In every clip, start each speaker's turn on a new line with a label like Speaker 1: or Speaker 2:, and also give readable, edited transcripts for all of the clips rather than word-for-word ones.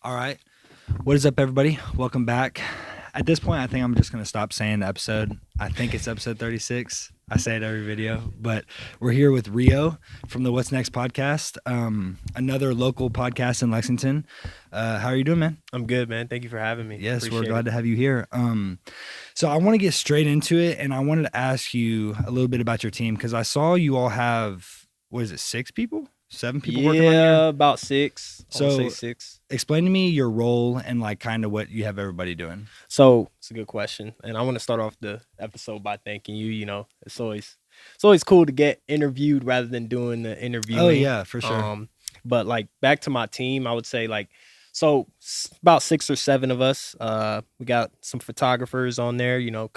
Speaker 1: All right. What is up, everybody? Welcome back. At this point, I think I'm just going to stop saying the episode. I think it's episode 36. I say it every video, but we're here with Rio from the What's Next podcast, another local podcast in Lexington. How are you doing, man?
Speaker 2: I'm good, man. Thank you for having me.
Speaker 1: Yes,
Speaker 2: Appreciate
Speaker 1: we're glad
Speaker 2: it.
Speaker 1: to have you here. So I want to get straight into it, and I wanted to ask you a little bit about your team because I saw you all have, what is it, 6 people? 7 people working on
Speaker 2: Yeah,
Speaker 1: your...
Speaker 2: about 6. I would
Speaker 1: So
Speaker 2: say 6.
Speaker 1: explain to me your role and like kind of what you have everybody doing.
Speaker 2: So it's a good question, and I want to start off the episode by thanking you. You know, it's always cool to get interviewed rather than doing the interviewing.
Speaker 1: Oh yeah, for sure.
Speaker 2: But like back to my team, I would say about 6 or 7 of us. We got some photographers on there. You know,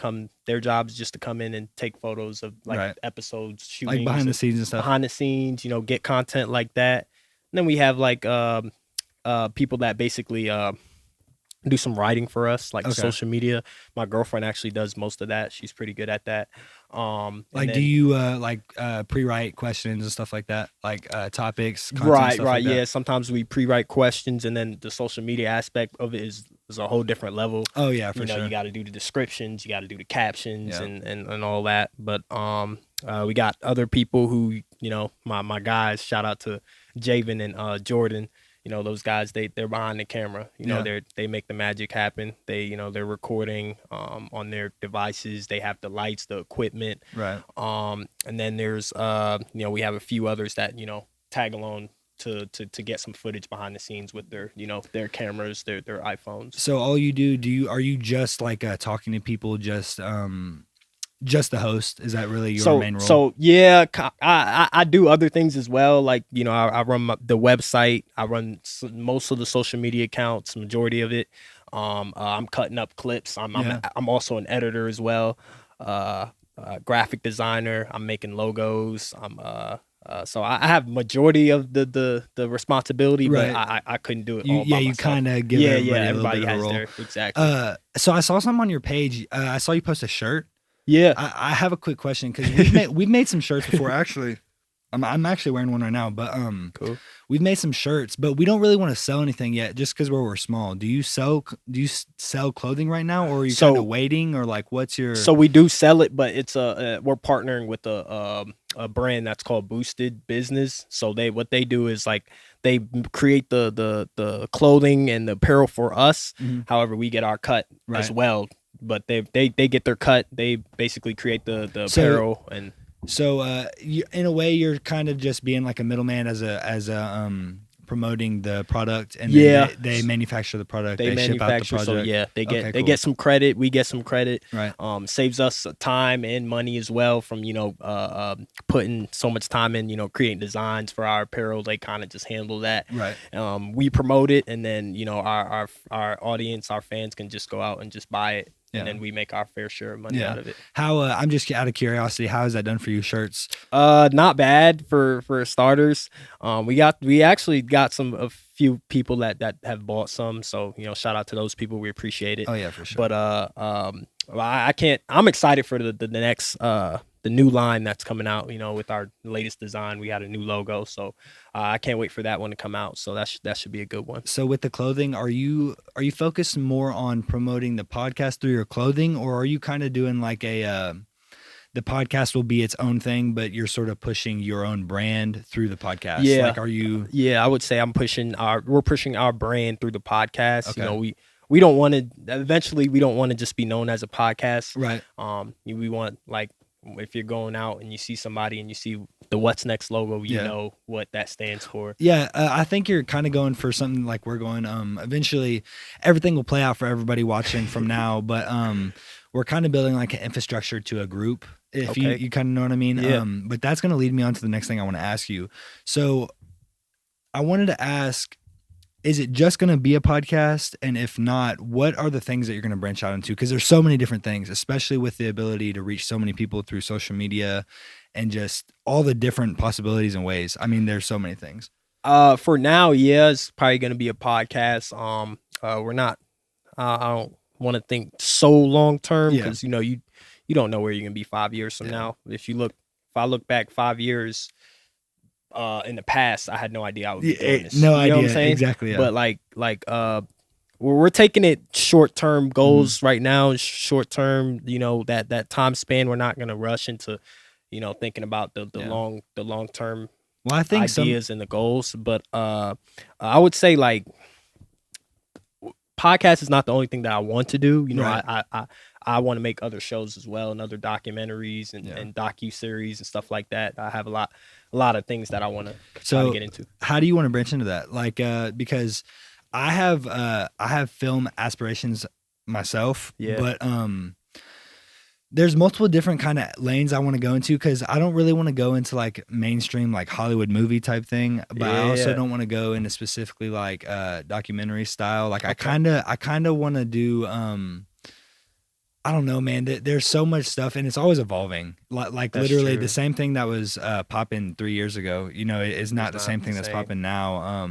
Speaker 2: their job is just to come in and take photos of like
Speaker 1: Right.
Speaker 2: episodes, shooting
Speaker 1: Like behind the scenes and stuff.
Speaker 2: behind the scenes. You know, get content like that. And then we have like people that basically do some writing for us, like
Speaker 1: Okay.
Speaker 2: social media. My girlfriend actually does most of that. She's pretty good at that.
Speaker 1: Like, do you pre-write questions and stuff like that, like topics, content,
Speaker 2: Right,
Speaker 1: stuff
Speaker 2: right,
Speaker 1: like that?
Speaker 2: yeah. Sometimes we pre-write questions, and then the social media aspect of it is a whole different level.
Speaker 1: Oh yeah, for
Speaker 2: You know,
Speaker 1: sure.
Speaker 2: you got to do the descriptions, you got to do the captions,
Speaker 1: Yeah.
Speaker 2: and all that. But we got other people who, you know, my guys. Shout out to Javen and Jordan. You know, those guys, they're behind the camera. You know,
Speaker 1: Yeah.
Speaker 2: they make the magic happen. They're recording on their devices. They have the lights, the equipment.
Speaker 1: Right.
Speaker 2: And then there's we have a few others that, you know, tag along to get some footage behind the scenes with their, you know, their cameras, their iPhones.
Speaker 1: So all you do are you just like talking to people, just the host? Is that really your main role?
Speaker 2: So yeah, I do other things as well. Like, you know, I run the website. I run most of the social media accounts, majority of it. I'm cutting up clips.
Speaker 1: Yeah.
Speaker 2: I'm also an editor as well. Graphic designer. I'm making logos. So I have majority of the responsibility,
Speaker 1: Right.
Speaker 2: but I couldn't do it
Speaker 1: You,
Speaker 2: all
Speaker 1: yeah,
Speaker 2: by
Speaker 1: you
Speaker 2: myself.
Speaker 1: kind of give everybody a little bit of a
Speaker 2: has
Speaker 1: role.
Speaker 2: their exactly.
Speaker 1: So I saw something on your page. I saw you post a shirt.
Speaker 2: Yeah.
Speaker 1: I have a quick question because we've made some shirts before. Actually, I'm actually wearing one right now. But
Speaker 2: Cool.
Speaker 1: we've made some shirts, but we don't really want to sell anything yet, just because we're small. Do you sell clothing right now, or are you kind of waiting, or like what's your?
Speaker 2: So we do sell it, but it's we're partnering with a brand that's called Boosted Business. So what they do is like they create the clothing and the apparel for us.
Speaker 1: Mhm.
Speaker 2: However, we get our cut
Speaker 1: Right.
Speaker 2: as well. But they get their cut. They basically create the apparel and.
Speaker 1: So in a way, you're kind of just being like a middleman as a promoting the product, and
Speaker 2: Yeah.
Speaker 1: then they manufacture the product.
Speaker 2: They
Speaker 1: ship out the
Speaker 2: manufacture, so
Speaker 1: product.
Speaker 2: yeah, they
Speaker 1: Okay,
Speaker 2: they
Speaker 1: cool.
Speaker 2: get some credit. We get some credit.
Speaker 1: Right.
Speaker 2: Saves us time and money as well from, you know, putting so much time in, you know, creating designs for our apparel. They kind of just handle that.
Speaker 1: Right.
Speaker 2: We promote it, and then, you know, our audience, our fans can just go out and just buy it,
Speaker 1: Yeah.
Speaker 2: and then we make our fair share of money
Speaker 1: Yeah.
Speaker 2: out of it.
Speaker 1: How I'm just out of curiosity, how has that done for you, shirts?
Speaker 2: Not bad for starters. We actually got a few people that have bought some, so, you know, shout out to those people. We appreciate it.
Speaker 1: Oh yeah, for sure.
Speaker 2: But I can't. I'm excited for the next the new line that's coming out. You know, with our latest design, we got a new logo, so I can't wait for that one to come out. So that should be a good one.
Speaker 1: So with the clothing, are you focused more on promoting the podcast through your clothing, or are you kind of doing like the podcast will be its own thing, but you're sort of pushing your own brand through the podcast?
Speaker 2: Yeah.
Speaker 1: Like, are you?
Speaker 2: Yeah, I would say we're pushing our brand through the podcast.
Speaker 1: Okay.
Speaker 2: You know, we don't want to. Eventually, we don't want to just be known as a podcast.
Speaker 1: Right.
Speaker 2: We want, like, if you're going out and you see somebody and you see the What's Next logo, you
Speaker 1: Yeah.
Speaker 2: know what that stands for.
Speaker 1: Yeah, I think you're kind of going for something like we're going. Eventually, everything will play out for everybody watching from now, but we're kind of building like an infrastructure to a group. If
Speaker 2: Okay.
Speaker 1: you kind of know what I mean.
Speaker 2: Yeah.
Speaker 1: But that's going to lead me on to the next thing I want to ask you. So, I wanted to ask, is it just going to be a podcast? And if not, what are the things that you're going to branch out into? Because there's so many different things, especially with the ability to reach so many people through social media and just all the different possibilities and ways. I mean, there's so many things.
Speaker 2: For now, yeah, it's probably going to be a podcast. We're not. I don't want to think so long term,
Speaker 1: Yeah.
Speaker 2: because, you know, you don't know where you're going to be 5 years from
Speaker 1: Yeah.
Speaker 2: now. If I look back 5 years, in the past, I had no idea I would be doing this.
Speaker 1: No
Speaker 2: you know
Speaker 1: idea.
Speaker 2: what I'm saying?
Speaker 1: Exactly. Yeah.
Speaker 2: But we're taking it short term goals right now. Short term, that time span. We're not gonna rush into, thinking about the long term
Speaker 1: well, I think
Speaker 2: ideas and the goals. But I would say like podcast is not the only thing that I want to do.
Speaker 1: Right.
Speaker 2: I want to make other shows as well and other documentaries and docu-series and stuff like that. I have a lot of things that I want to try to get into.
Speaker 1: How do you want to branch into that? Like, because I have film aspirations myself, but there's multiple different kind of lanes I want to go into, because I don't really want to go into like mainstream like Hollywood movie type thing, but I also don't want to go into specifically like documentary style. Like I kind of want to do I don't know, man. There's so much stuff, and it's always evolving. Like that's literally true. The same thing that was popping 3 years ago, is not the same thing that's popping now.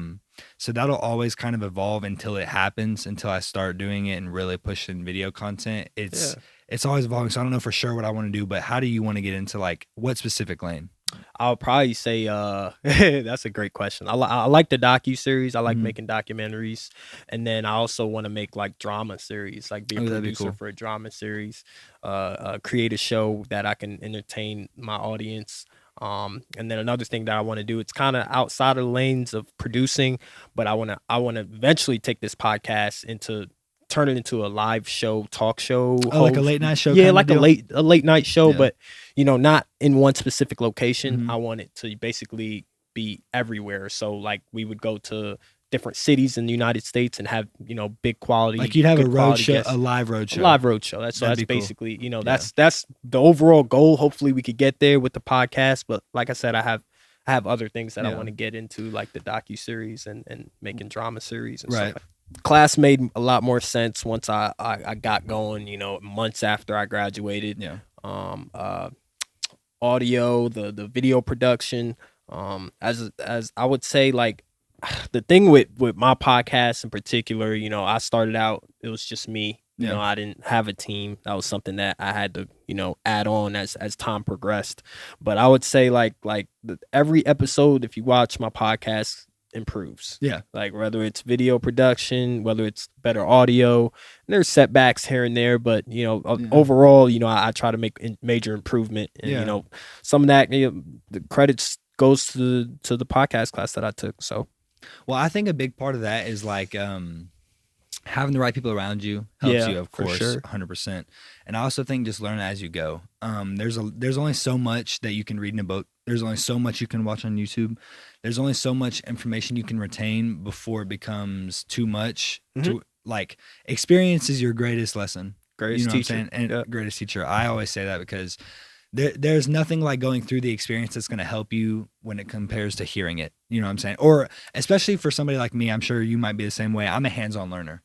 Speaker 1: So that'll always kind of evolve until it happens, until I start doing it and really pushing video content. It's always evolving. So I don't know for sure what I want to do, but how do you want to get into like what specific lane?
Speaker 2: I'll probably say that's a great question. I like the docu-series. I like making documentaries. And then I also want to make like drama series, like be a producer for a drama series, create a show that I can entertain my audience. And then another thing that I want to do, it's kind of outside of the lanes of producing, but I want to eventually take this podcast turn it into a live show, talk show.
Speaker 1: Like a late night show?
Speaker 2: Yeah, like a late night show, but not in one specific location. I want it to basically be everywhere. So like we would go to different cities in the United States and have, big quality. Like
Speaker 1: you'd have a road show, a live road show. That's
Speaker 2: basically, that's the overall goal. Hopefully we could get there with the podcast. But like I said, I have other things that I want to get into, like the docu-series and making drama series and stuff. Class made a lot more sense once I got going, months after I graduated. Audio, the video production, as I would say, like the thing with my podcast in particular, I started out, it was just me. I didn't have a team. That was something that I had to, add on as time progressed. But I would say like every episode, if you watch my podcast, improves. Like whether it's video production, whether it's better audio, there's setbacks here and there, but overall, I try to make major improvement, and some of that, the credits goes to the podcast class that I took. So
Speaker 1: well, I think a big part of that is like having the right people around you helps you, of course, 100%. And I also think just learn as you go. There's only so much that you can read in a book. There's only so much you can watch on YouTube. There's only so much information you can retain before it becomes too much. Like experience is your greatest lesson.
Speaker 2: Greatest teacher.
Speaker 1: What I'm saying? And greatest teacher. I always say that because there's nothing like going through the experience that's going to help you when it compares to hearing it. You know what I'm saying? Or especially for somebody like me, I'm sure you might be the same way. I'm a hands-on learner.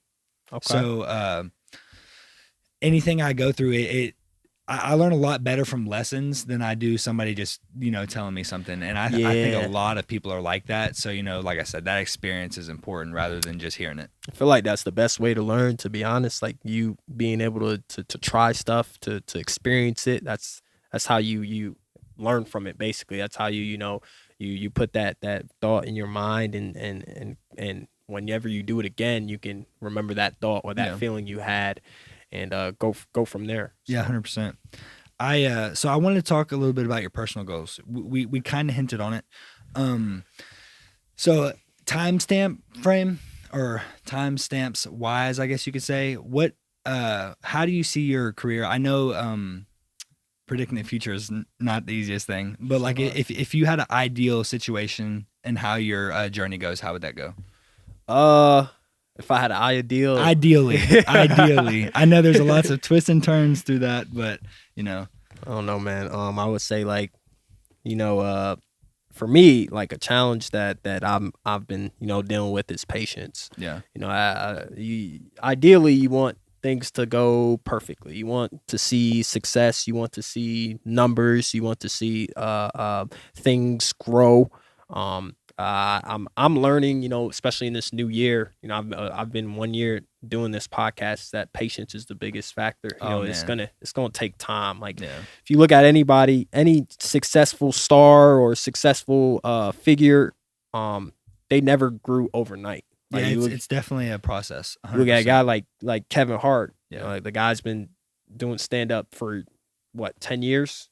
Speaker 1: Okay. So anything I go through, I learn a lot better from lessons than I do somebody just, telling me something. And I think a lot of people are like that. So, like I said, that experience is important rather than just hearing it.
Speaker 2: I feel like that's the best way to learn, to be honest. Like you being able to try stuff, to experience it. That's how you learn from it, basically. That's how you put that thought in your mind, and whenever you do it again, you can remember that thought or that feeling you had, and go from there. So.
Speaker 1: Yeah, 100%. So I wanted to talk a little bit about your personal goals. We kind of hinted on it. So timestamp frame, or timestamps wise, I guess you could say, what how do you see your career? I know predicting the future is not the easiest thing, but like if you had an ideal situation and how your journey goes, how would that go?
Speaker 2: If I had an
Speaker 1: ideally, I know there's lots of twists and turns through that, but I
Speaker 2: don't know, man. I would say like, for me, like a challenge that I've been, dealing with is patience.
Speaker 1: Yeah.
Speaker 2: Ideally you want things to go perfectly. You want to see success. You want to see numbers. You want to see things grow. I'm learning, especially in this new year. I've been 1 year doing this podcast. That patience is the biggest factor.
Speaker 1: Oh,
Speaker 2: It's
Speaker 1: man.
Speaker 2: gonna take time. Like
Speaker 1: Yeah.
Speaker 2: if you look at anybody, any successful star or successful figure, they never grew overnight. Like
Speaker 1: Yeah,
Speaker 2: you
Speaker 1: it's definitely a process.
Speaker 2: look at a
Speaker 1: 100%.
Speaker 2: guy like Kevin Hart.
Speaker 1: Yeah.
Speaker 2: Like the guy's been doing stand up for what 10 years.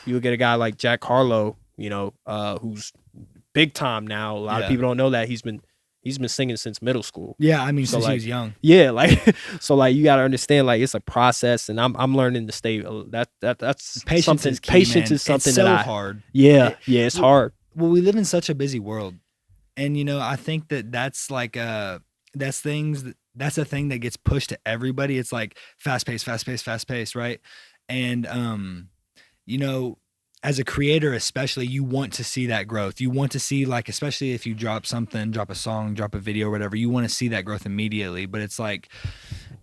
Speaker 2: You look at a guy like Jack Harlow, who's big time now. A lot of
Speaker 1: Yeah.
Speaker 2: people don't know that he's been singing since middle school.
Speaker 1: Yeah, I mean,
Speaker 2: So,
Speaker 1: since he
Speaker 2: like,
Speaker 1: was young.
Speaker 2: Yeah, like so like you got to understand like it's a process, and I'm learning to stay that's
Speaker 1: Patience
Speaker 2: something.
Speaker 1: is key,
Speaker 2: Patience
Speaker 1: man.
Speaker 2: is something
Speaker 1: it's so
Speaker 2: that
Speaker 1: hard.
Speaker 2: it's hard.
Speaker 1: Well, we live in such a busy world, and I think that's like that's a thing that gets pushed to everybody. It's like fast pace, fast pace, fast pace, right? And you know, as a creator, especially, you want to see that growth. You want to see, like, especially if you drop something, drop a song, drop a video, or whatever, you want to see that growth immediately. But it's like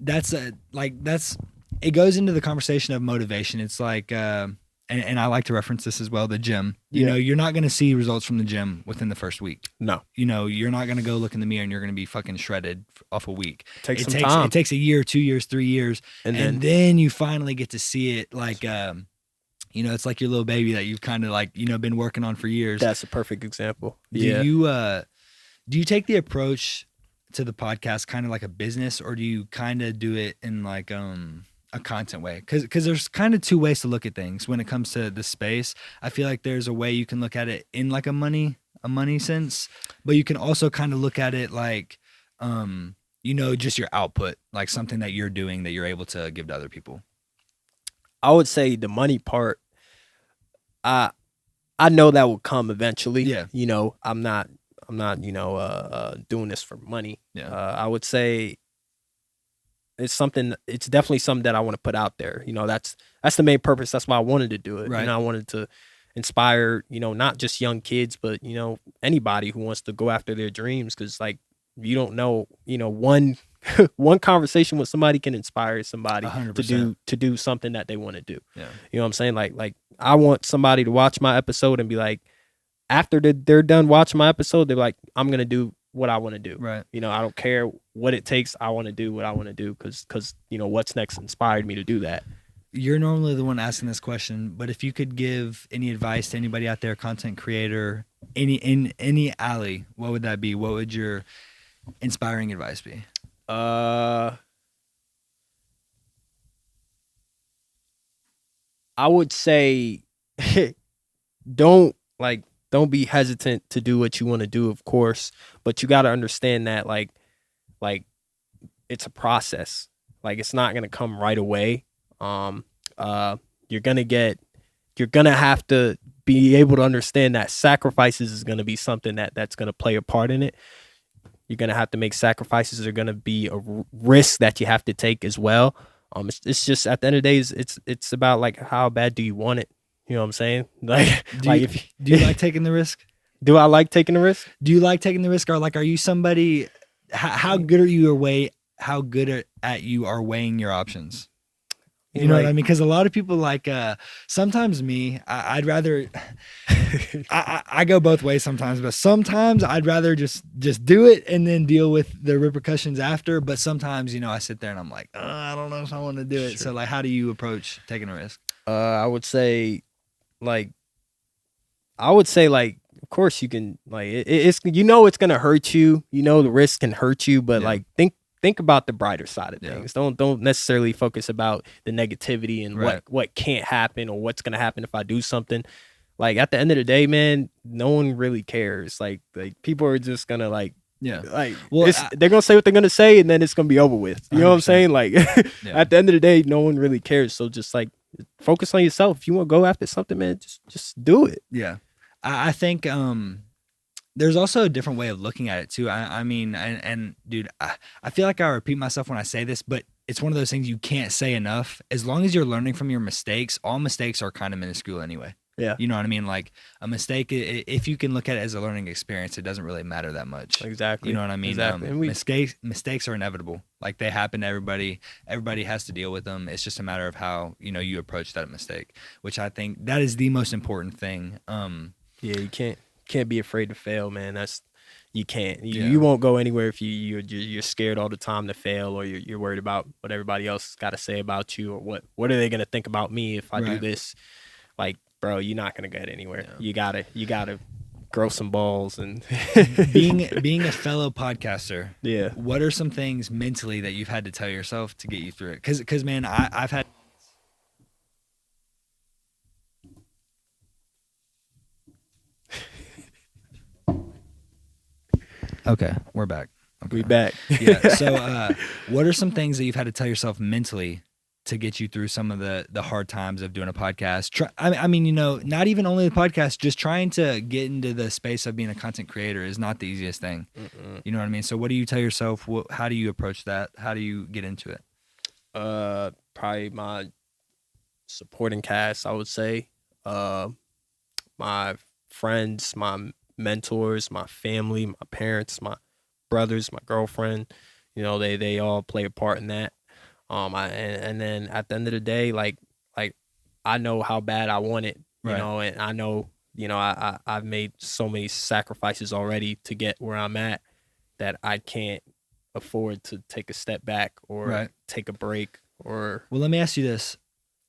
Speaker 1: it goes into the conversation of motivation. It's like and I like to reference this as well, the gym. You're not going to see results from the gym within the first week.
Speaker 2: No.
Speaker 1: You're not going to go look in the mirror and you're going to be fucking shredded off a week.
Speaker 2: Takes some time.
Speaker 1: It takes a year, 2 years, 3 years. And then you finally get to see it like, it's like your little baby that you've kind of like, been working on for years.
Speaker 2: That's a perfect example.
Speaker 1: Do you take the approach to the podcast kind of like a business, or do you kind of do it in like, a content way? Because there's kind of two ways to look at things when it comes to the space. I feel like there's a way you can look at it in like a money sense, but you can also kind of look at it like, just your output, like something that you're doing that you're able to give to other people.
Speaker 2: I would say the money part, I know that will come eventually.
Speaker 1: Yeah.
Speaker 2: I'm not doing this for money.
Speaker 1: Yeah.
Speaker 2: I would say it's definitely something that I want to put out there. That's the main purpose. That's why I wanted to do it.
Speaker 1: Right.
Speaker 2: I wanted to inspire, not just young kids, but, anybody who wants to go after their dreams. Cause like, you don't know, one conversation with somebody can inspire somebody
Speaker 1: 100%.
Speaker 2: to do something that they want to do.
Speaker 1: Yeah.
Speaker 2: You know what I'm saying? Like I want somebody to watch my episode and be like, after they're done watching my episode, they're like, I'm going to do what I want to do.
Speaker 1: Right.
Speaker 2: I don't care what it takes. I want to do what I want to do because what's next inspired me to do that.
Speaker 1: You're normally the one asking this question, but if you could give any advice to anybody out there, content creator, any alley, what would that be? What would your inspiring advice be?
Speaker 2: I would say don't be hesitant to do what you want to do, of course, but you got to understand that like it's a process. Like it's not going to come right away. You're going to have to be able to understand that sacrifices is going to be something that's going to play a part in it. You're going to have to make sacrifices. There's going to be a risk that you have to take as well. It's just at the end of the day, it's about like how bad do you want it? You know what I'm saying? Like,
Speaker 1: do you like taking the risk?
Speaker 2: Do I like taking the risk?
Speaker 1: Do you like taking the risk, or like, are you somebody? How good are you How good at you are weighing your options? You know what I mean? Because a lot of people like, sometimes I'd rather, I go both ways sometimes, but sometimes I'd rather just do it and then deal with the repercussions after. But sometimes, I sit there and I'm like, I don't know if I want to do it.
Speaker 2: Sure.
Speaker 1: So like, how do you approach taking a risk?
Speaker 2: I would say of course you can it's it's going to hurt you, the risk can hurt you, but like think about the brighter side of things. Don't necessarily focus about the negativity and what can't happen or what's going to happen if I do something. Like at the end of the day, man, no one really cares. Like people are just going to they're going to say what they're going to say and then it's going to be over with. You know what I'm saying? Like at the end of the day, no one really cares. So just like focus on yourself. If you want to go after something, man, just do it.
Speaker 1: Yeah. I think, there's also a different way of looking at it too. I mean, dude, I feel like I repeat myself when I say this, but it's one of those things you can't say enough. As long as you're learning from your mistakes, all mistakes are kind of minuscule anyway.
Speaker 2: Yeah.
Speaker 1: You know what I mean? Like a mistake, if you can look at it as a learning experience, it doesn't really matter that much.
Speaker 2: Exactly.
Speaker 1: You know what I mean?
Speaker 2: Exactly.
Speaker 1: Mistakes are inevitable. Like they happen to everybody. Everybody has to deal with them. It's just a matter of how, you approach that mistake, which I think that is the most important thing.
Speaker 2: Yeah, you can't can't be afraid to fail, man. You can't.
Speaker 1: Yeah.
Speaker 2: You won't go anywhere if you're scared all the time to fail, or you're worried about what everybody else got to say about you, or what are they gonna think about me if I do
Speaker 1: Right.
Speaker 2: this? Like, bro, you're not gonna get anywhere.
Speaker 1: Yeah.
Speaker 2: You gotta grow some balls and
Speaker 1: being a fellow podcaster.
Speaker 2: yeah.
Speaker 1: What are some things mentally that you've had to tell yourself to get you through it? Because man, I've had. Okay, we're back. Okay.
Speaker 2: We back.
Speaker 1: Yeah. So, what are some things that you've had to tell yourself mentally to get you through some of the hard times of doing a podcast? I mean, you know, not even only the podcast, just trying to get into the space of being a content creator is not the easiest thing.
Speaker 2: Mm-mm.
Speaker 1: You know what I mean? So, what do you tell yourself? How do you approach that? How do you get into it?
Speaker 2: Probably my supporting cast, I would say. My friends, my mentors, my family, my parents, my brothers, my girlfriend, you know, they all play a part in that. And then at the end of the day, like I know how bad I want it, you
Speaker 1: Right.
Speaker 2: know, and I know, you know, I've made so many sacrifices already to get where I'm at that I can't afford to take a step back or
Speaker 1: Right.
Speaker 2: take a break or
Speaker 1: Well, let me ask you this.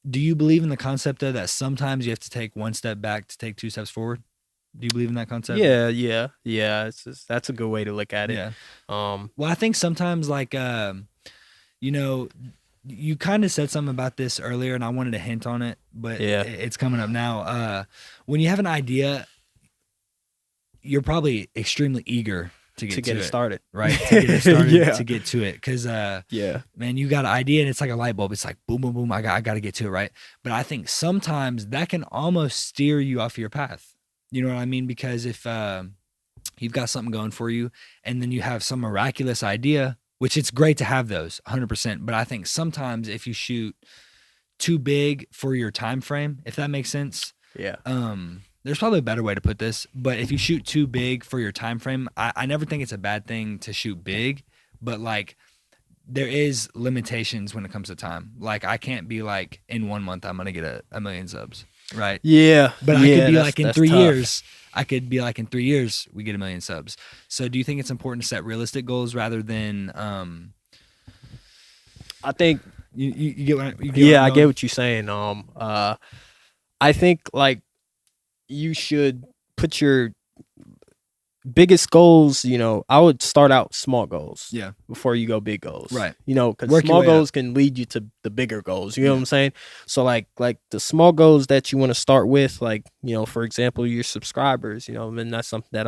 Speaker 1: Do you believe in the concept of that sometimes you have to take one step back to take two steps forward? Do you believe in that concept?
Speaker 2: yeah. That's a good way to look at it.
Speaker 1: Yeah.
Speaker 2: Um,
Speaker 1: Well, I think sometimes like, you know, you kind of said something about this earlier and I wanted to hint on it, but
Speaker 2: Yeah.
Speaker 1: it's coming up now. When you have an idea, you're probably extremely eager to get
Speaker 2: it started.
Speaker 1: right? To get it started,
Speaker 2: Yeah.
Speaker 1: to get to it. Cause,
Speaker 2: Yeah.
Speaker 1: man, you got an idea and it's like a light bulb. It's like boom, boom, boom. I got to get to it, right? But I think sometimes that can almost steer you off your path. You know what I mean? Because if you've got something going for you and then you have some miraculous idea, which it's great to have those 100%. But I think sometimes if you shoot too big for your time frame, if that makes sense,
Speaker 2: Yeah.
Speaker 1: there's probably a better way to put this, but if you shoot too big for your time frame, I never think it's a bad thing to shoot big, but like there is limitations when it comes to time. Like I can't be like in 1 month I'm gonna get a million subs, right?
Speaker 2: Yeah.
Speaker 1: But I could be like in
Speaker 2: that's
Speaker 1: 3
Speaker 2: tough.
Speaker 1: years. I could be like in 3 years we get a million subs. So do you think it's important to set realistic goals rather than
Speaker 2: I think
Speaker 1: you get what you get
Speaker 2: yeah,
Speaker 1: what
Speaker 2: I
Speaker 1: I'm
Speaker 2: get
Speaker 1: going?
Speaker 2: what you're saying. I think like you should put your biggest goals, you know, I would start out small goals.
Speaker 1: Yeah.
Speaker 2: Before you go big goals.
Speaker 1: Right.
Speaker 2: You know, because
Speaker 1: Work your
Speaker 2: small
Speaker 1: way
Speaker 2: goals can lead you to the bigger goals. You know
Speaker 1: Yeah.
Speaker 2: what I'm saying? So like the small goals that you want to start with, like, you know, for example, your subscribers, you know, and that's something that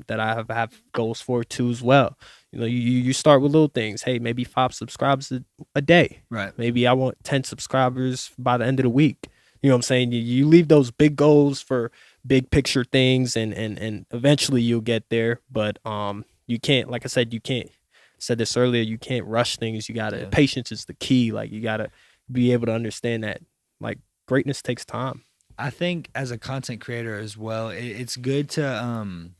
Speaker 2: that I have goals for too as well. You know, you start with little things. Hey, maybe 5 subscribers a day.
Speaker 1: Right.
Speaker 2: Maybe I want 10 subscribers by the end of the week. You know what I'm saying? You leave those big goals for big picture things and eventually you'll get there. But you can't, like I said, said this earlier, you can't rush things. You gotta patience is the key. Like you gotta be able to understand that like greatness takes time.
Speaker 1: I think as a content creator as well, it's good to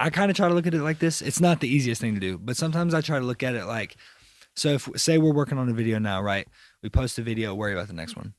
Speaker 1: I kind of try to look at it like this. It's not the easiest thing to do, but sometimes I try to look at it like, so if say we're working on a video now, right? We post a video, worry about the next one.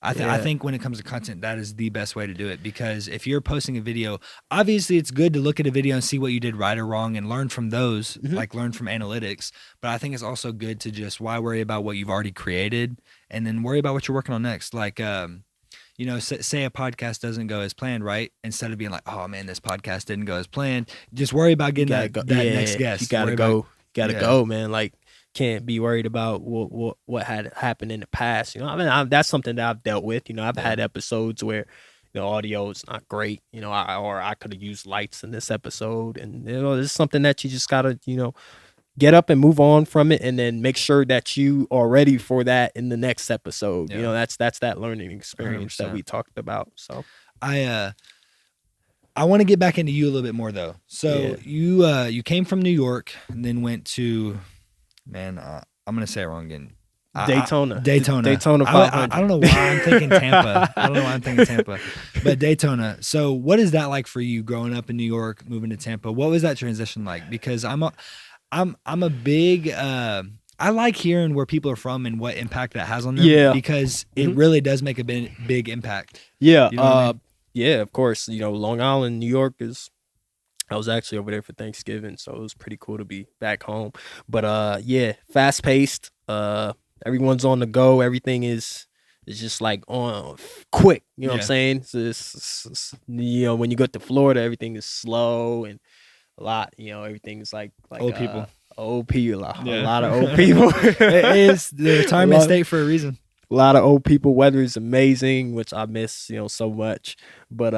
Speaker 1: I think when it comes to content, that is the best way to do it, because if you're posting a video, obviously it's good to look at a video and see what you did right or wrong and learn from those, like learn from analytics. But I think it's also good to just why worry about what you've already created and then worry about what you're working on next. Like, you know, say a podcast doesn't go as planned, right? Instead of being like, oh man, this podcast didn't go as planned, just worry about getting that next guest.
Speaker 2: You gotta go, man. Like, can't be worried about what had happened in the past. You know, I mean, that's something that I've dealt with. You know, I've had episodes where the audio is not great. You know, I could have used lights in this episode, and you know, this is something that you just gotta, you know, get up and move on from it, and then make sure that you are ready for that in the next episode. You know, that's that learning experience
Speaker 1: 100%.
Speaker 2: that we talked about. So
Speaker 1: I want to get back into you a little bit more though. So you came from New York and then went to, man, I'm gonna say it wrong again.
Speaker 2: Daytona.
Speaker 1: Daytona
Speaker 2: 500.
Speaker 1: I don't know why I'm thinking Tampa. I don't know why I'm thinking Tampa, but Daytona. So what is that like for you growing up in New York, moving to Tampa? What was that transition like? Because I'm a big I like hearing where people are from and what impact that has on them.
Speaker 2: Yeah.
Speaker 1: Because it really does make a big impact.
Speaker 2: Yeah.
Speaker 1: You know what I mean?
Speaker 2: Yeah, of course. You know, Long Island, New York is I was actually over there for Thanksgiving, so it was pretty cool to be back home. But yeah, fast paced. Everyone's on the go. Everything is just like on quick. You know what I'm
Speaker 1: Yeah.
Speaker 2: saying? So you know, when you go to Florida, everything is slow and a lot. You know, everything's like
Speaker 1: Old people.
Speaker 2: old people, a
Speaker 1: Yeah.
Speaker 2: lot of old people.
Speaker 1: It is the retirement state for a reason.
Speaker 2: A lot of old people. Weather is amazing, which I miss, you know, so much. But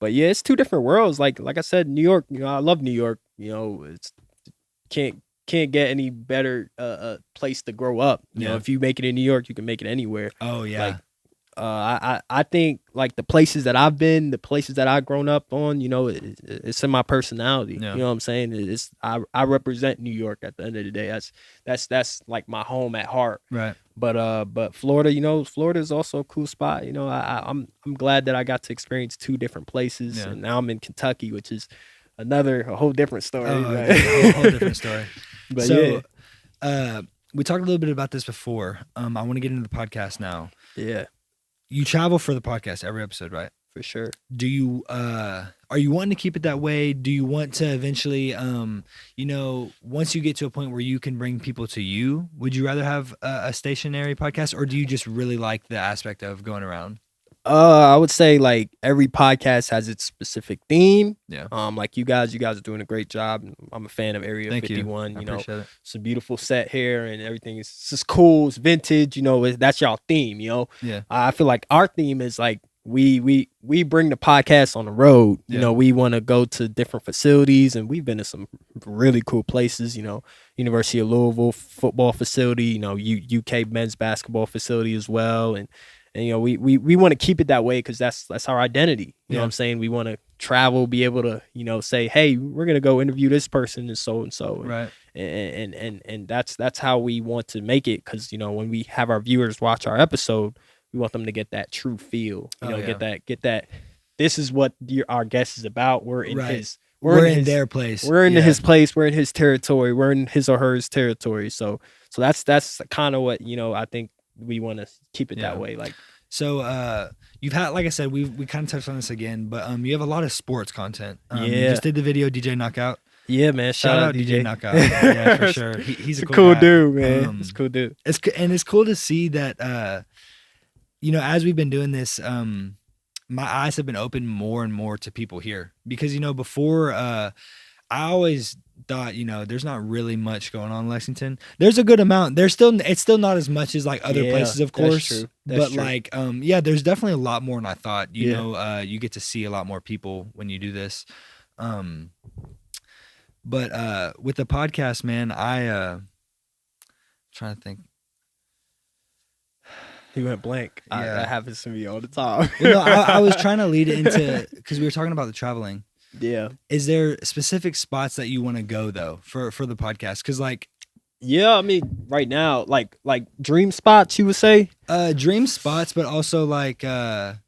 Speaker 2: yeah, it's two different worlds. Like I said, New York. You know, I love New York. You know, it's can't get any better place to grow up. You know,
Speaker 1: Yeah.
Speaker 2: if you make it in New York, you can make it anywhere.
Speaker 1: Oh yeah.
Speaker 2: Like, I think like the places that I've been, the places that I've grown up on, you know, it's in my personality.
Speaker 1: Yeah.
Speaker 2: You know what I'm saying? I represent New York at the end of the day. That's like my home at heart.
Speaker 1: Right.
Speaker 2: But Florida, you know, Florida is also a cool spot. You know, I'm glad that I got to experience two different places,
Speaker 1: Yeah.
Speaker 2: and now I'm in Kentucky, which is a whole different story.
Speaker 1: Oh,
Speaker 2: right?
Speaker 1: a whole different story.
Speaker 2: But
Speaker 1: So, we talked a little bit about this before. I want to get into the podcast now.
Speaker 2: yeah,
Speaker 1: You travel for the podcast every episode, right?
Speaker 2: for sure.
Speaker 1: Do you are you wanting to keep it that way? Do you want to eventually you know, once you get to a point where you can bring people to you, would you rather have a stationary podcast, or do you just really like the aspect of going around?
Speaker 2: I would say like every podcast has its specific theme.
Speaker 1: Yeah.
Speaker 2: Like you guys are doing a great job. I'm a fan of Area
Speaker 1: Thank
Speaker 2: 51.
Speaker 1: you. I
Speaker 2: You know,
Speaker 1: appreciate it.
Speaker 2: it's a beautiful set here, and everything is just cool. It's vintage. You know, that's y'all theme. You know,
Speaker 1: Yeah.
Speaker 2: I feel like our theme is like we bring the podcast on the road. You
Speaker 1: Yeah.
Speaker 2: know, we want to go to different facilities, and we've been to some really cool places. You know, University of Louisville football facility. You know, UK men's basketball facility as well, and you know, we want to keep it that way because that's our identity. You know what I'm saying? We want to travel, be able to, you know, say, hey, we're gonna go interview this person and so and so.
Speaker 1: Right.
Speaker 2: And that's how we want to make it, because you know, when we have our viewers watch our episode, we want them to get that true feel. You know, get that. This is what our guest is about. We're in
Speaker 1: Right.
Speaker 2: his.
Speaker 1: We're in their place.
Speaker 2: We're in
Speaker 1: Yeah.
Speaker 2: his place. We're in his territory. We're in his or hers territory. So that's kind of what, you know, I think we want to keep it that way. Like,
Speaker 1: so you've had, like I said, we kind of touched on this again, but you have a lot of sports content. You
Speaker 2: Yeah.
Speaker 1: just did the video DJ Knockout.
Speaker 2: yeah, man.
Speaker 1: Shout out DJ Knockout. Yeah, for sure. He's a
Speaker 2: cool
Speaker 1: guy.
Speaker 2: dude, man. He's a cool dude.
Speaker 1: It's cool to see that you know, as we've been doing this, my eyes have been opened more and more to people here, because you know, before I always thought, you know, there's not really much going on in Lexington. There's a good amount. It's still not as much as like other
Speaker 2: Yeah,
Speaker 1: places, of
Speaker 2: that's
Speaker 1: course.
Speaker 2: true. That's
Speaker 1: But
Speaker 2: true.
Speaker 1: like yeah, there's definitely a lot more than I thought. You
Speaker 2: Yeah.
Speaker 1: know, you get to see a lot more people when you do this. But with the podcast, man, trying to think.
Speaker 2: He went blank.
Speaker 1: Yeah.
Speaker 2: That happens to me all the time.
Speaker 1: Well, no, I was trying to lead it into, because we were talking about the traveling.
Speaker 2: Yeah.
Speaker 1: Is there specific spots that you want to go though for the podcast? Because like
Speaker 2: Yeah, I mean, right now, like dream spots, you would say.
Speaker 1: dream spots, but also like where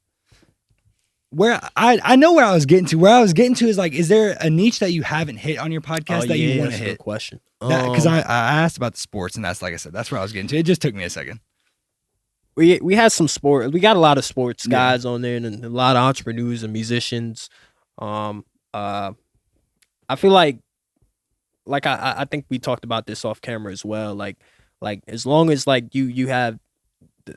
Speaker 1: I know where I was getting to. Where I was getting to is like, is there a niche that you haven't hit on your podcast that you want to
Speaker 2: that's a good
Speaker 1: hit?
Speaker 2: question.
Speaker 1: Because I asked about the sports, and that's, like I said, that's where I was getting to. It just took me a second.
Speaker 2: We had some sport. We got a lot of sports
Speaker 1: Yeah.
Speaker 2: guys on there, and a lot of entrepreneurs and musicians. I feel like I think we talked about this off camera as well. Like as long as like you have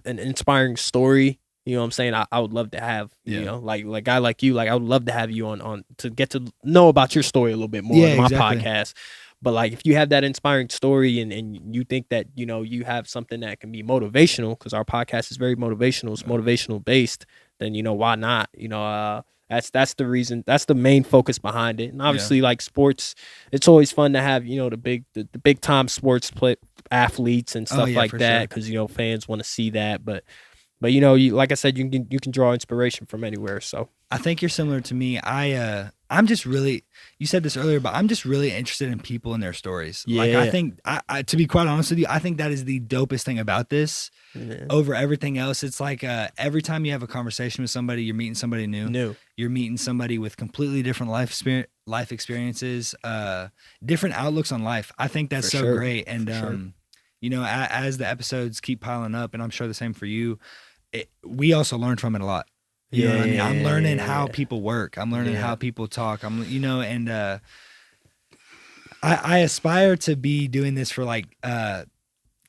Speaker 2: an inspiring story, you know what I'm saying? I would love to have,
Speaker 1: Yeah.
Speaker 2: you know, like a guy like you, like I would love to have you on to get to know about your story a little bit more
Speaker 1: Yeah,
Speaker 2: on my
Speaker 1: exactly.
Speaker 2: podcast. But like if you have that inspiring story and you think that, you know, you have something that can be motivational, because our podcast is very motivational, it's motivational based, then, you know, why not? You know, that's the reason, that's the main focus behind it. And obviously like sports, it's always fun to have, you know, the big time sports athletes and stuff
Speaker 1: yeah,
Speaker 2: like
Speaker 1: for
Speaker 2: that,
Speaker 1: sure.
Speaker 2: because, you know, fans want to see that. But you know, like I said, you can draw inspiration from anywhere. So
Speaker 1: I think you're similar to me. I'm just really, you said this earlier, but I'm just really interested in people and their stories. Like I
Speaker 2: Yeah.
Speaker 1: think, I to be quite honest with you, I think that is the dopest thing about this over everything else. It's like every time you have a conversation with somebody, you're meeting somebody new. You're meeting somebody with completely different life experiences, different outlooks on life. I think that's
Speaker 2: For
Speaker 1: so
Speaker 2: sure.
Speaker 1: great. And
Speaker 2: For sure.
Speaker 1: you know, as the episodes keep piling up, and I'm sure the same for you, we also learn from it a lot. You know what I mean? I'm learning
Speaker 2: Yeah.
Speaker 1: how people work. I'm learning
Speaker 2: Yeah.
Speaker 1: how people talk. And I aspire to be doing this for like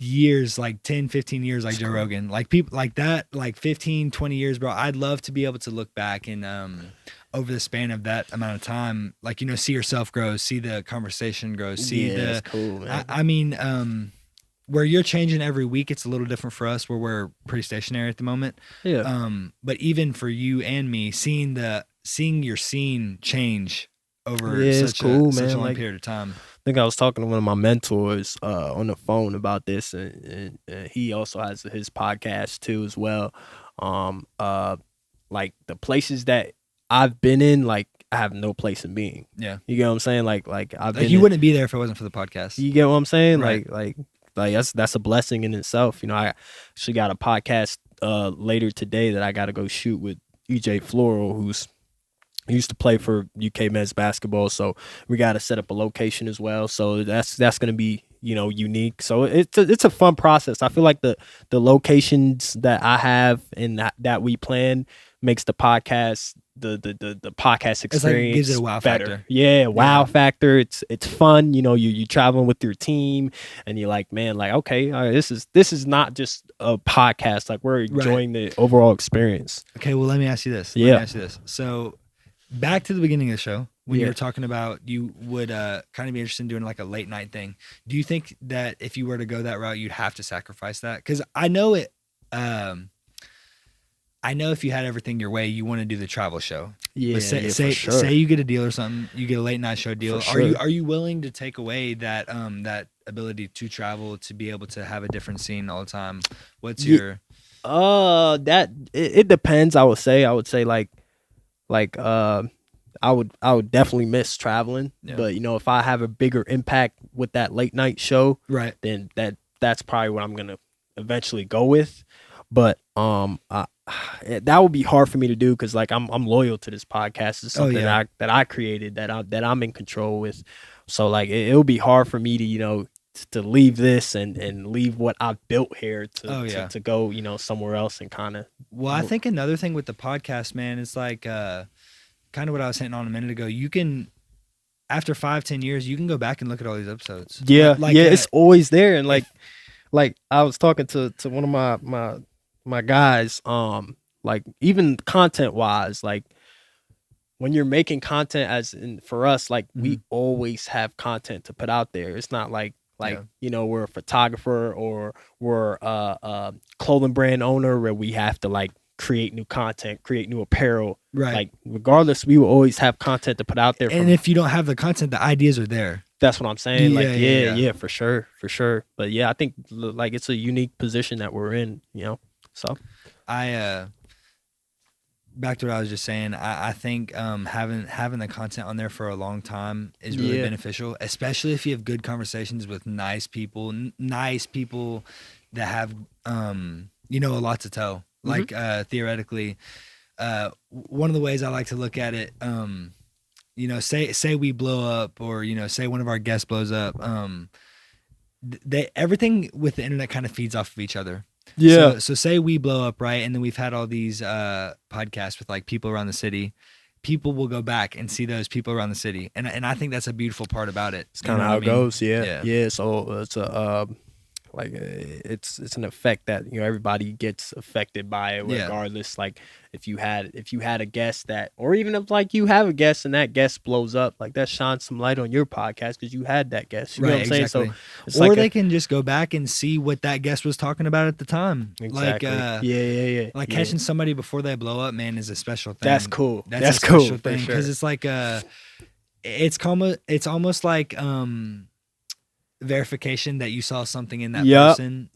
Speaker 1: years, like 10, 15 years, like
Speaker 2: That's
Speaker 1: Joe
Speaker 2: cool.
Speaker 1: Rogan, like people like that, like 15, 20 years, bro. I'd love to be able to look back and over the span of that amount of time, like, see yourself grow, see the conversation grow, see
Speaker 2: That's cool, man.
Speaker 1: I mean, where you're changing every week, it's a little different for us where we're pretty stationary at the moment.
Speaker 2: Yeah.
Speaker 1: But even for you and me, seeing your scene change over
Speaker 2: Yeah, it's
Speaker 1: such
Speaker 2: cool,
Speaker 1: a
Speaker 2: man.
Speaker 1: long
Speaker 2: Like,
Speaker 1: period of time.
Speaker 2: I think I was talking to one of my mentors on the phone about this, and he also has his podcast too as well. Like the places that I've been in, like I have no place in being.
Speaker 1: Yeah.
Speaker 2: You get what I'm saying? Like I've been.
Speaker 1: You wouldn't be there if it wasn't for the podcast.
Speaker 2: You get what I'm saying?
Speaker 1: Right.
Speaker 2: Like that's a blessing in itself. I actually got a podcast later today that I got to go shoot with EJ Floral, who's used to play for UK men's basketball. So we got to set up a location as well. So that's going to be, unique. So it's a fun process. I feel like the locations that I have and that we plan makes the podcast the podcast experience,
Speaker 1: it's like it gives it a wow
Speaker 2: better.
Speaker 1: factor.
Speaker 2: Yeah, wow factor. It's fun. You traveling with your team and you're like, man, like, okay, all right, this is not just a podcast. Like we're enjoying the overall experience.
Speaker 1: Okay, well, let me ask you this. So back to the beginning of the show when you were talking about you would kind of be interested in doing like a late night thing. Do you think that if you were to go that route, you'd have to sacrifice that? Because I know it. I know if you had everything your way, you want to do the travel show.
Speaker 2: Yeah,
Speaker 1: but say you get a deal or something, you get a late night show deal. Are you willing to take away that that ability to travel, to be able to have a different scene all the time? What's your
Speaker 2: that it depends. I would say like I would definitely miss traveling, but if I have a bigger impact with that late night show,
Speaker 1: right,
Speaker 2: then that's probably what I'm gonna eventually go with. But that would be hard for me to do because like I'm loyal to this podcast. It's something that I created that I'm in control with. So like it'll be hard for me to to leave this and leave what I've built here to go somewhere else and kind of.
Speaker 1: Well, I think another thing with the podcast, man, is like kind of what I was hitting on a minute ago. You can, after 5-10 years, you can go back and look at all these episodes.
Speaker 2: Yeah, it's always there. And like I was talking to one of my guys, like even content wise, like when you're making content, as in for us, like we always have content to put out there. It's not like we're a photographer or we're a clothing brand owner where we have to like create new content, create new apparel.
Speaker 1: Right.
Speaker 2: Like regardless, we will always have content to put out there.
Speaker 1: And if you don't have the content, the ideas are there.
Speaker 2: That's what I'm saying.
Speaker 1: Yeah,
Speaker 2: for sure. But yeah, I think like it's a unique position that we're in, So
Speaker 1: back to what I was just saying, I think having the content on there for a long time is really beneficial, especially if you have good conversations with nice people that have a lot to tell. Like theoretically, one of the ways I like to look at it, say we blow up, or say one of our guests blows up, everything with the internet kind of feeds off of each other.
Speaker 2: Yeah.
Speaker 1: So say we blow up, right? And then we've had all these podcasts with like people around the city. People will go back and see those people around the city. And I think that's a beautiful part about it.
Speaker 2: It's kind of how it goes. Yeah. So it's a like it's an effect that everybody gets affected by it regardless. Like if you had a guest that, or even if like you have a guest and that guest blows up, like that shines some light on your podcast because you had that guest. You know what I'm saying? So
Speaker 1: or they can just go back and see what that guest was talking about at the time.
Speaker 2: Exactly.
Speaker 1: Like like catching somebody before they blow up, man, is a special thing.
Speaker 2: That's cool.
Speaker 1: That's a
Speaker 2: cool
Speaker 1: special thing because it's like it's almost like verification that you saw something in that person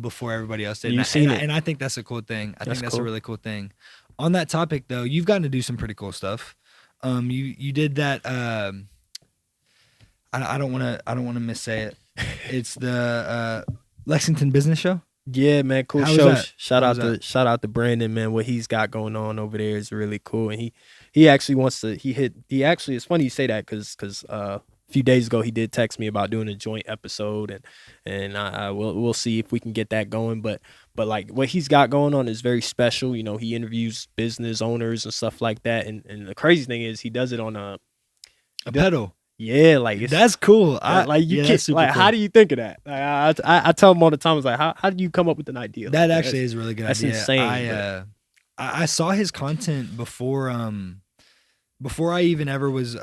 Speaker 1: before everybody else did. And I think that's a cool thing. I think that's a really cool thing. On that topic though, you've gotten to do some pretty cool stuff. You did that I don't want to missay it. It's the Lexington Business Show.
Speaker 2: Yeah, man, cool show. Shout out to Brandon, man. What he's got going on over there is really cool. And he actually wants to it's funny you say that because few days ago he did text me about doing a joint episode, and we'll see if we can get that going. But like what he's got going on is very special. You know, he interviews business owners and stuff like that. And the crazy thing is he does it on a
Speaker 1: pedal.
Speaker 2: Yeah, like
Speaker 1: that's cool.
Speaker 2: Like you can't, like cool. How do you think of that? Like, I tell him all the time, I was like, how do you come up with an idea?
Speaker 1: That
Speaker 2: like,
Speaker 1: actually is a really good
Speaker 2: that's
Speaker 1: idea.
Speaker 2: Insane.
Speaker 1: I saw his content before I even ever was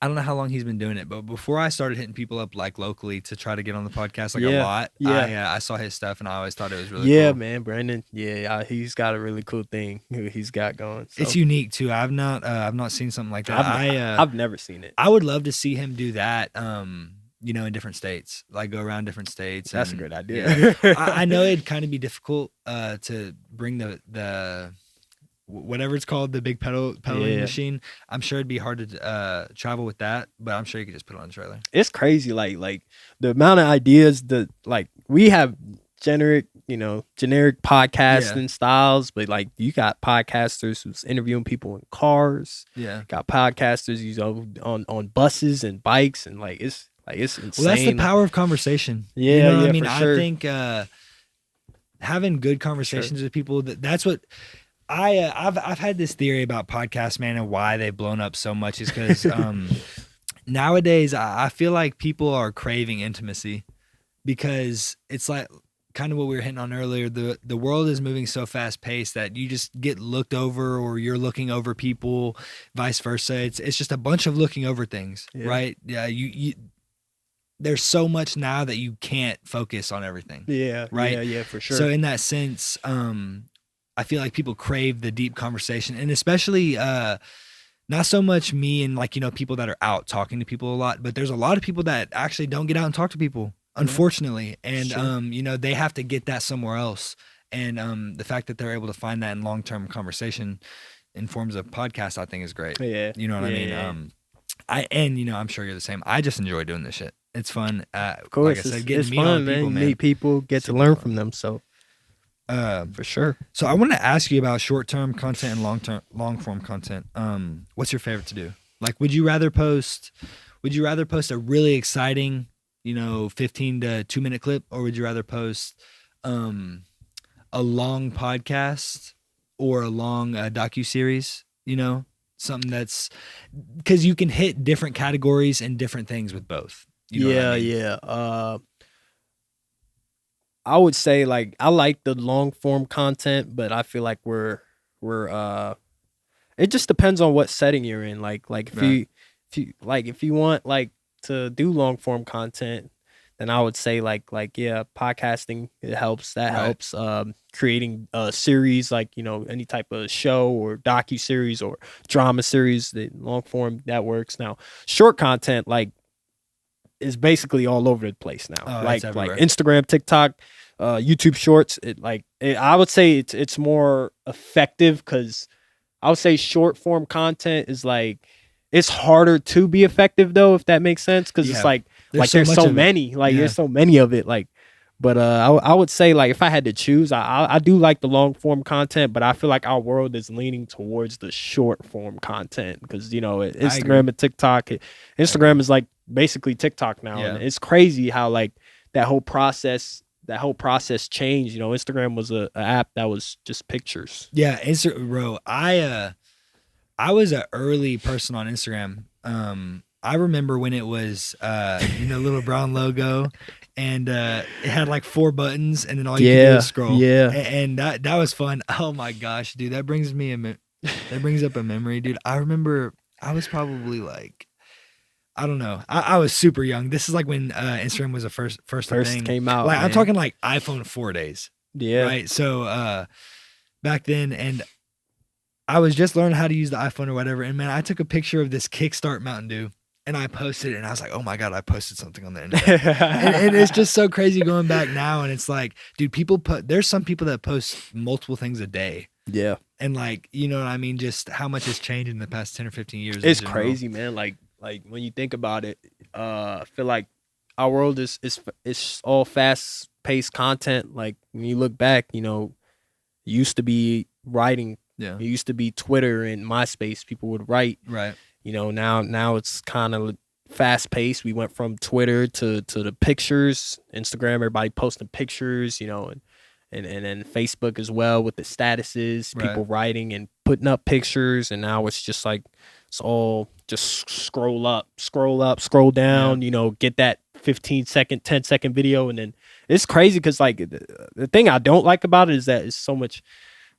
Speaker 1: I don't know how long he's been doing it, but before I started hitting people up like locally to try to get on the podcast like a lot, I saw his stuff and I always thought it was really cool.
Speaker 2: Yeah, man, Brandon. Yeah, he's got a really cool thing he's got going. So.
Speaker 1: It's unique too. I've not seen something like that.
Speaker 2: I've never seen it.
Speaker 1: I would love to see him do that. You know, in different states, like go around different states.
Speaker 2: That's a great idea.
Speaker 1: Yeah. I know it'd kind of be difficult to bring the whatever it's called, the big pedaling machine. I'm sure it'd be hard to travel with that, but I'm sure you could just put it on a trailer.
Speaker 2: It's crazy, like the amount of ideas that like we have generic podcasting styles, but like you got podcasters who's interviewing people in cars.
Speaker 1: Yeah,
Speaker 2: got podcasters on buses and bikes, and like it's insane.
Speaker 1: Well, that's the power of conversation.
Speaker 2: Yeah,
Speaker 1: you know what I mean,
Speaker 2: for sure.
Speaker 1: I think having good conversations with people, that's what. I've had this theory about podcasts, man, and why they've blown up so much is because nowadays I feel like people are craving intimacy because it's like kind of what we were hitting on earlier. The world is moving so fast paced that you just get looked over or you're looking over people, vice versa. It's just a bunch of looking over things, right? Yeah, you there's so much now that you can't focus on everything.
Speaker 2: Yeah,
Speaker 1: right.
Speaker 2: Yeah, for sure.
Speaker 1: So in that sense, I feel like people crave the deep conversation, and especially not so much me and like, you know, people that are out talking to people a lot, but there's a lot of people that actually don't get out and talk to people, unfortunately. And, you know, they have to get that somewhere else. And the fact that they're able to find that in long-term conversation in forms of podcasts, I think is great.
Speaker 2: Yeah.
Speaker 1: You know what I mean? Yeah. And, you know, I'm sure you're the same. I just enjoy doing this shit. It's fun.
Speaker 2: Of course,
Speaker 1: like I said,
Speaker 2: it's fun, man. Meet people, get to learn from them. So. For sure.
Speaker 1: So I want to ask you about short-term content and long-form content. What's your favorite to do? Like, would you rather post a really exciting, you know, 15 to 2-minute clip, or would you rather post a long podcast or a long docuseries, you know, something that's, because you can hit different categories and different things with both. You know what I mean?
Speaker 2: Yeah. I would say like I like the long form content, but I feel like we're it just depends on what setting you're in. Like if you want like to do long form content, then I would say like podcasting, it helps. That helps. Creating a series, like, you know, any type of show or docu-series or drama series, the long form, that works. Now short content like is basically all over the place now. Like Instagram, TikTok, YouTube Shorts. I would say it's more effective because I would say short form content is like, it's harder to be effective though, if that makes sense. Because it's like there's so many, there's so many of it. Like, but I would say like if I had to choose, I do like the long form content, but I feel like our world is leaning towards the short form content because, you know, Instagram and TikTok. Instagram is like basically TikTok now, and it's crazy how like that whole process changed. You know, Instagram was a app that was just pictures.
Speaker 1: Yeah, bro. I was an early person on Instagram. I remember when it was you know, little brown logo, and it had like 4 buttons, and then all you could do is scroll.
Speaker 2: Yeah,
Speaker 1: and that was fun. Oh my gosh, dude, that brings up a memory, dude. I remember I was probably like, I don't know. I was super young. This is like when Instagram was the first thing
Speaker 2: came out.
Speaker 1: Like, I'm talking like iPhone 4 days.
Speaker 2: Yeah.
Speaker 1: Right. So back then, and I was just learning how to use the iPhone or whatever. And man, I took a picture of this Kickstart Mountain Dew and I posted it, and I was like, oh my God, I posted something on the internet. and it's just so crazy going back now. And it's like, dude, there's some people that post multiple things a day.
Speaker 2: Yeah.
Speaker 1: And like, you know what I mean? Just how much has changed in the past 10 or 15 years.
Speaker 2: It's crazy, man. Like when you think about it, I feel like our world is all fast paced content. Like when you look back, you know, it used to be writing.
Speaker 1: Yeah.
Speaker 2: It used to be Twitter and MySpace. People would write.
Speaker 1: Right.
Speaker 2: You know, now it's kind of fast paced. We went from Twitter to the pictures, Instagram, everybody posting pictures, and then Facebook as well with the statuses,
Speaker 1: Right.
Speaker 2: people writing and putting up pictures, and now it's just like it's all just scroll down, get that 15-second, 10-second video, and then it's crazy because like the thing I don't like about it is that it's so much,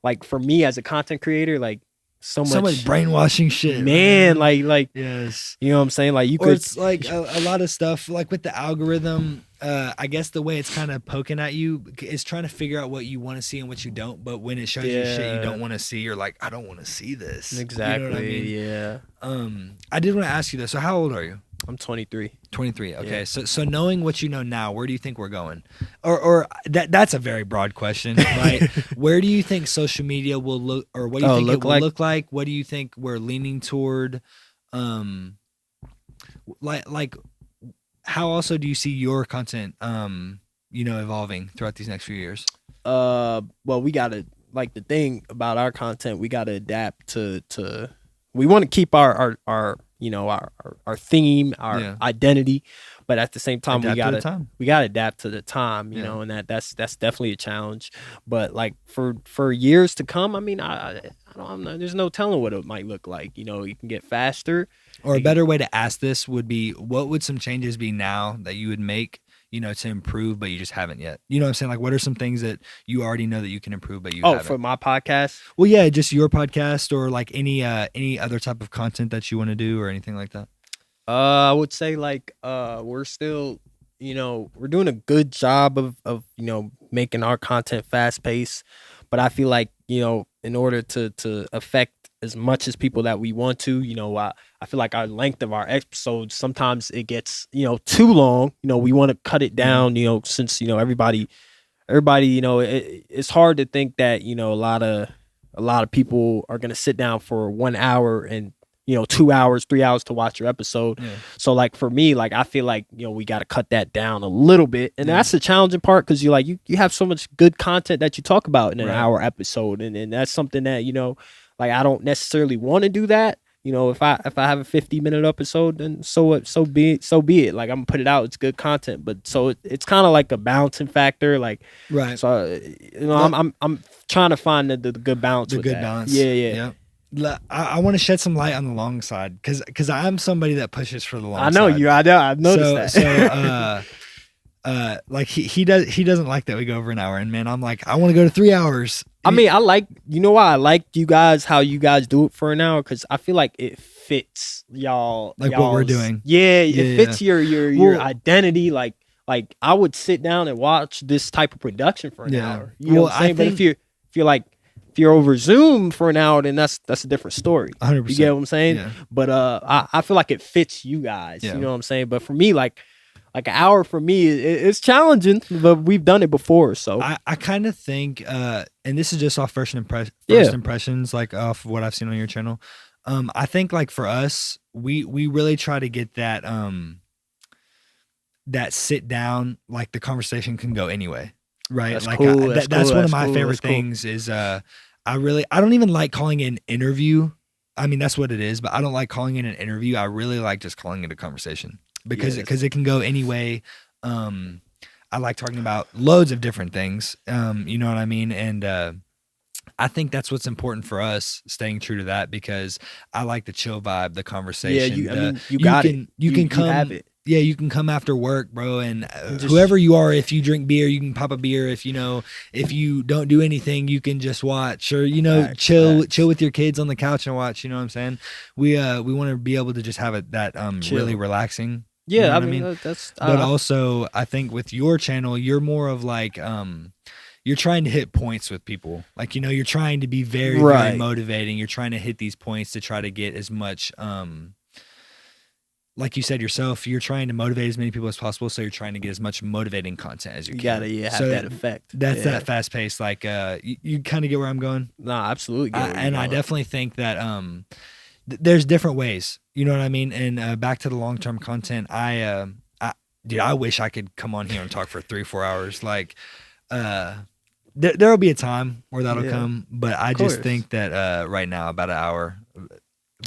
Speaker 2: like for me as a content creator, like so much
Speaker 1: brainwashing shit,
Speaker 2: man. Like
Speaker 1: yes,
Speaker 2: you know what I'm saying? Like
Speaker 1: it's like a lot of stuff like with the algorithm. I guess the way it's kind of poking at you is trying to figure out what you want to see and what you don't. But when it shows you shit you don't want to see, you're like, I don't want to see this.
Speaker 2: Exactly.
Speaker 1: You know what I mean?
Speaker 2: Yeah.
Speaker 1: I did want to ask you though. So how old are you?
Speaker 2: I'm 23.
Speaker 1: 23. Okay.
Speaker 2: Yeah.
Speaker 1: So knowing what you know now, where do you think we're going? Or that's a very broad question, right? Where do you think social media will look, or what do you think it will look like? What do you think we're leaning toward? Like how also do you see your content evolving throughout these next few years?
Speaker 2: Well, we gotta, like, the thing about our content, we gotta adapt to we want to keep our theme, our identity, but at the same time we gotta adapt to the time, you know, and that's definitely a challenge. But like for years to come, I mean, I don't know, there's no telling what it might look like. You know, you can get faster.
Speaker 1: Or a better way to ask this would be, what would some changes be now that you would make, to improve, but you just haven't yet? You know what I'm saying? Like, what are some things that you already know that you can improve, but you haven't?
Speaker 2: For my podcast?
Speaker 1: Well, yeah, just your podcast, or like any other type of content that you want to do or anything like that.
Speaker 2: I would say like we're still, we're doing a good job of making our content fast paced, but I feel like, in order to affect as much as people that we want to, I feel like our length of our episodes, sometimes it gets, too long. We want to cut it down, since, everybody, it's hard to think that, a lot of people are going to sit down for 1 hour and, 2 hours, 3 hours to watch your episode. Yeah. So like for me, like I feel like, we got to cut that down a little bit. And that's the challenging part, because you have so much good content that you talk about in an hour episode. And that's something that, like I don't necessarily want to do that. If I have a 50-minute episode, then so be it. Like I'm gonna put it out. It's good content, but so it's kind of like a balancing factor. Like So I'm trying to find the good balance.
Speaker 1: The good balance.
Speaker 2: Yeah.
Speaker 1: I want to shed some light on the long side, because I'm somebody that pushes for the long.
Speaker 2: I know
Speaker 1: side.
Speaker 2: you. I know. I've noticed that.
Speaker 1: So like he doesn't like that we go over an hour, and man, I'm like, I want to go to 3 hours.
Speaker 2: I mean, I like, why I like you guys, how you guys do it for an hour, because I feel like it fits y'all,
Speaker 1: like what we're doing.
Speaker 2: Yeah, it fits your identity. Like I would sit down and watch this type of production for an hour. You know what I'm saying? But if you're over Zoom for an hour, then that's a different story.
Speaker 1: 100%.
Speaker 2: You get what I'm saying?
Speaker 1: Yeah.
Speaker 2: But I feel like it fits you guys. You know what I'm saying? But for me, like an hour for me, it's challenging, but we've done it before. So
Speaker 1: I kind of think, and this is just off first impressions, like off what I've seen on your channel. I think like for us, we really try to get that that sit down, like the conversation can go anyway, right?
Speaker 2: That's
Speaker 1: like
Speaker 2: cool.
Speaker 1: That's one of my favorite things. Is I don't even like calling it an interview. I mean, that's what it is, but I don't like calling it an interview. I really like just calling it a conversation. Because it can go any way. I like talking about loads of different things. You know what I mean? And I think that's what's important for us, staying true to that, because I like the chill vibe, the conversation.
Speaker 2: Yeah, you got it.
Speaker 1: You can come.
Speaker 2: Have it.
Speaker 1: Yeah, you can come after work, bro, and whoever you are, if you drink beer, you can pop a beer. If you don't do anything, you can just watch, or chill with your kids on the couch and watch. You know what I'm saying? We want to be able to just have that really relaxing.
Speaker 2: Yeah,
Speaker 1: you know
Speaker 2: I mean that's.
Speaker 1: But also, I think with your channel, you're more of like you're trying to hit points with people. Like, you're trying to be very, very motivating. You're trying to hit these points to try to get as much. Like you said yourself, you're trying to motivate as many people as possible. So you're trying to get as much motivating content as you can.
Speaker 2: You gotta have that effect.
Speaker 1: That's that fast pace. Like you kind of get where I'm going.
Speaker 2: Nah, absolutely.
Speaker 1: I definitely think that there's different ways. You know what I mean? And back to the long-term content, I wish I could come on here and talk for 3-4 hours. Like, there'll be a time where that'll come, but I just think that right now, about an hour.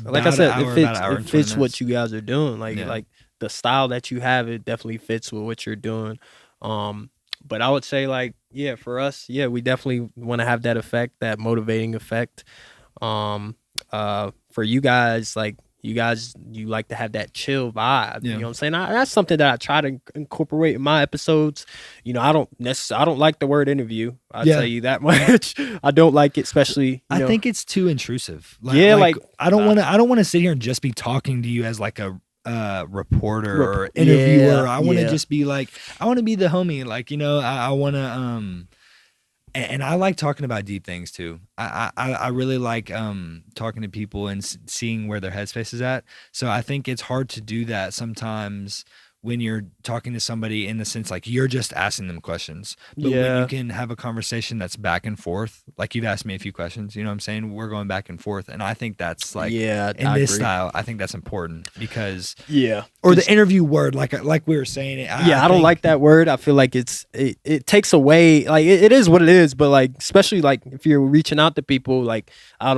Speaker 2: Like I said, it fits what you guys are doing. Like the style that you have, it definitely fits with what you're doing. But I would say like, yeah, for us, yeah, we definitely want to have that effect, that motivating effect. For you guys, like you like to have that chill vibe. You
Speaker 1: Yeah.
Speaker 2: know what I'm saying? That's something that I try to incorporate in my episodes. You know, I don't like the word interview. I'll
Speaker 1: Yeah.
Speaker 2: tell you that much. I don't like it, especially, you
Speaker 1: I
Speaker 2: know.
Speaker 1: think it's too intrusive.
Speaker 2: Yeah, like,
Speaker 1: I don't want to sit here and just be talking to you as like a reporter or interviewer.
Speaker 2: yeah,
Speaker 1: I want to
Speaker 2: yeah.
Speaker 1: just be like, I want to be the homie. Like, you know, I want to and I like talking about deep things too. I really like talking to people and seeing where their headspace is at. So I think it's hard to do that sometimes when you're talking to somebody in the sense like you're just asking them questions. But when
Speaker 2: Yeah.
Speaker 1: you can have a conversation that's back and forth, like you've asked me a few questions, you know what I'm saying? We're going back and forth. And I think that's like
Speaker 2: Yeah,
Speaker 1: in
Speaker 2: I
Speaker 1: this
Speaker 2: agree.
Speaker 1: style, I think that's important because
Speaker 2: Yeah.
Speaker 1: or the interview word, like we were saying.
Speaker 2: I don't
Speaker 1: think-
Speaker 2: like that word. I feel like it takes away, like it is what it is, but like especially like if you're reaching out to people, like I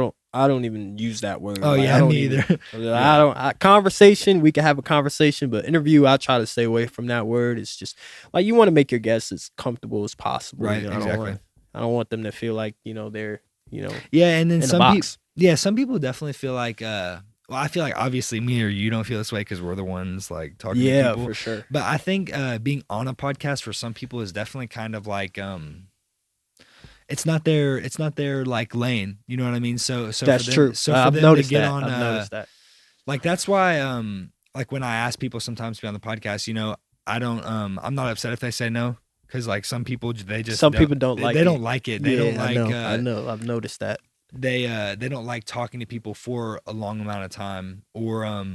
Speaker 2: don't even use that word.
Speaker 1: Oh
Speaker 2: Like,
Speaker 1: yeah,
Speaker 2: I don't
Speaker 1: me
Speaker 2: even,
Speaker 1: either.
Speaker 2: conversation, we can have a conversation, but interview, I try to stay away from that word. It's just like you want to make your guests as comfortable as possible.
Speaker 1: Right,
Speaker 2: You know,
Speaker 1: exactly.
Speaker 2: I don't want them to feel like, you know, they're, you know,
Speaker 1: Yeah, and then
Speaker 2: in a
Speaker 1: some people,
Speaker 2: box.
Speaker 1: yeah, some people definitely feel like, well, I feel like obviously me or you don't feel this way because we're the ones like talking to
Speaker 2: Yeah,
Speaker 1: people.
Speaker 2: for sure.
Speaker 1: But I think being on a podcast for some people is definitely kind of like, it's not their like lane. You know what I mean? So
Speaker 2: That's
Speaker 1: for them,
Speaker 2: true.
Speaker 1: So for
Speaker 2: I've
Speaker 1: them
Speaker 2: noticed
Speaker 1: to get
Speaker 2: that.
Speaker 1: on,
Speaker 2: I've noticed that.
Speaker 1: like that's why, like when I ask people sometimes to be on the podcast, you know, I don't, I'm not upset if they say no. Cause like some people, they just
Speaker 2: Some people don't
Speaker 1: they,
Speaker 2: like
Speaker 1: they
Speaker 2: it.
Speaker 1: don't like it. They
Speaker 2: Yeah,
Speaker 1: don't like.
Speaker 2: I know. I've noticed that.
Speaker 1: They don't like talking to people for a long amount of time, or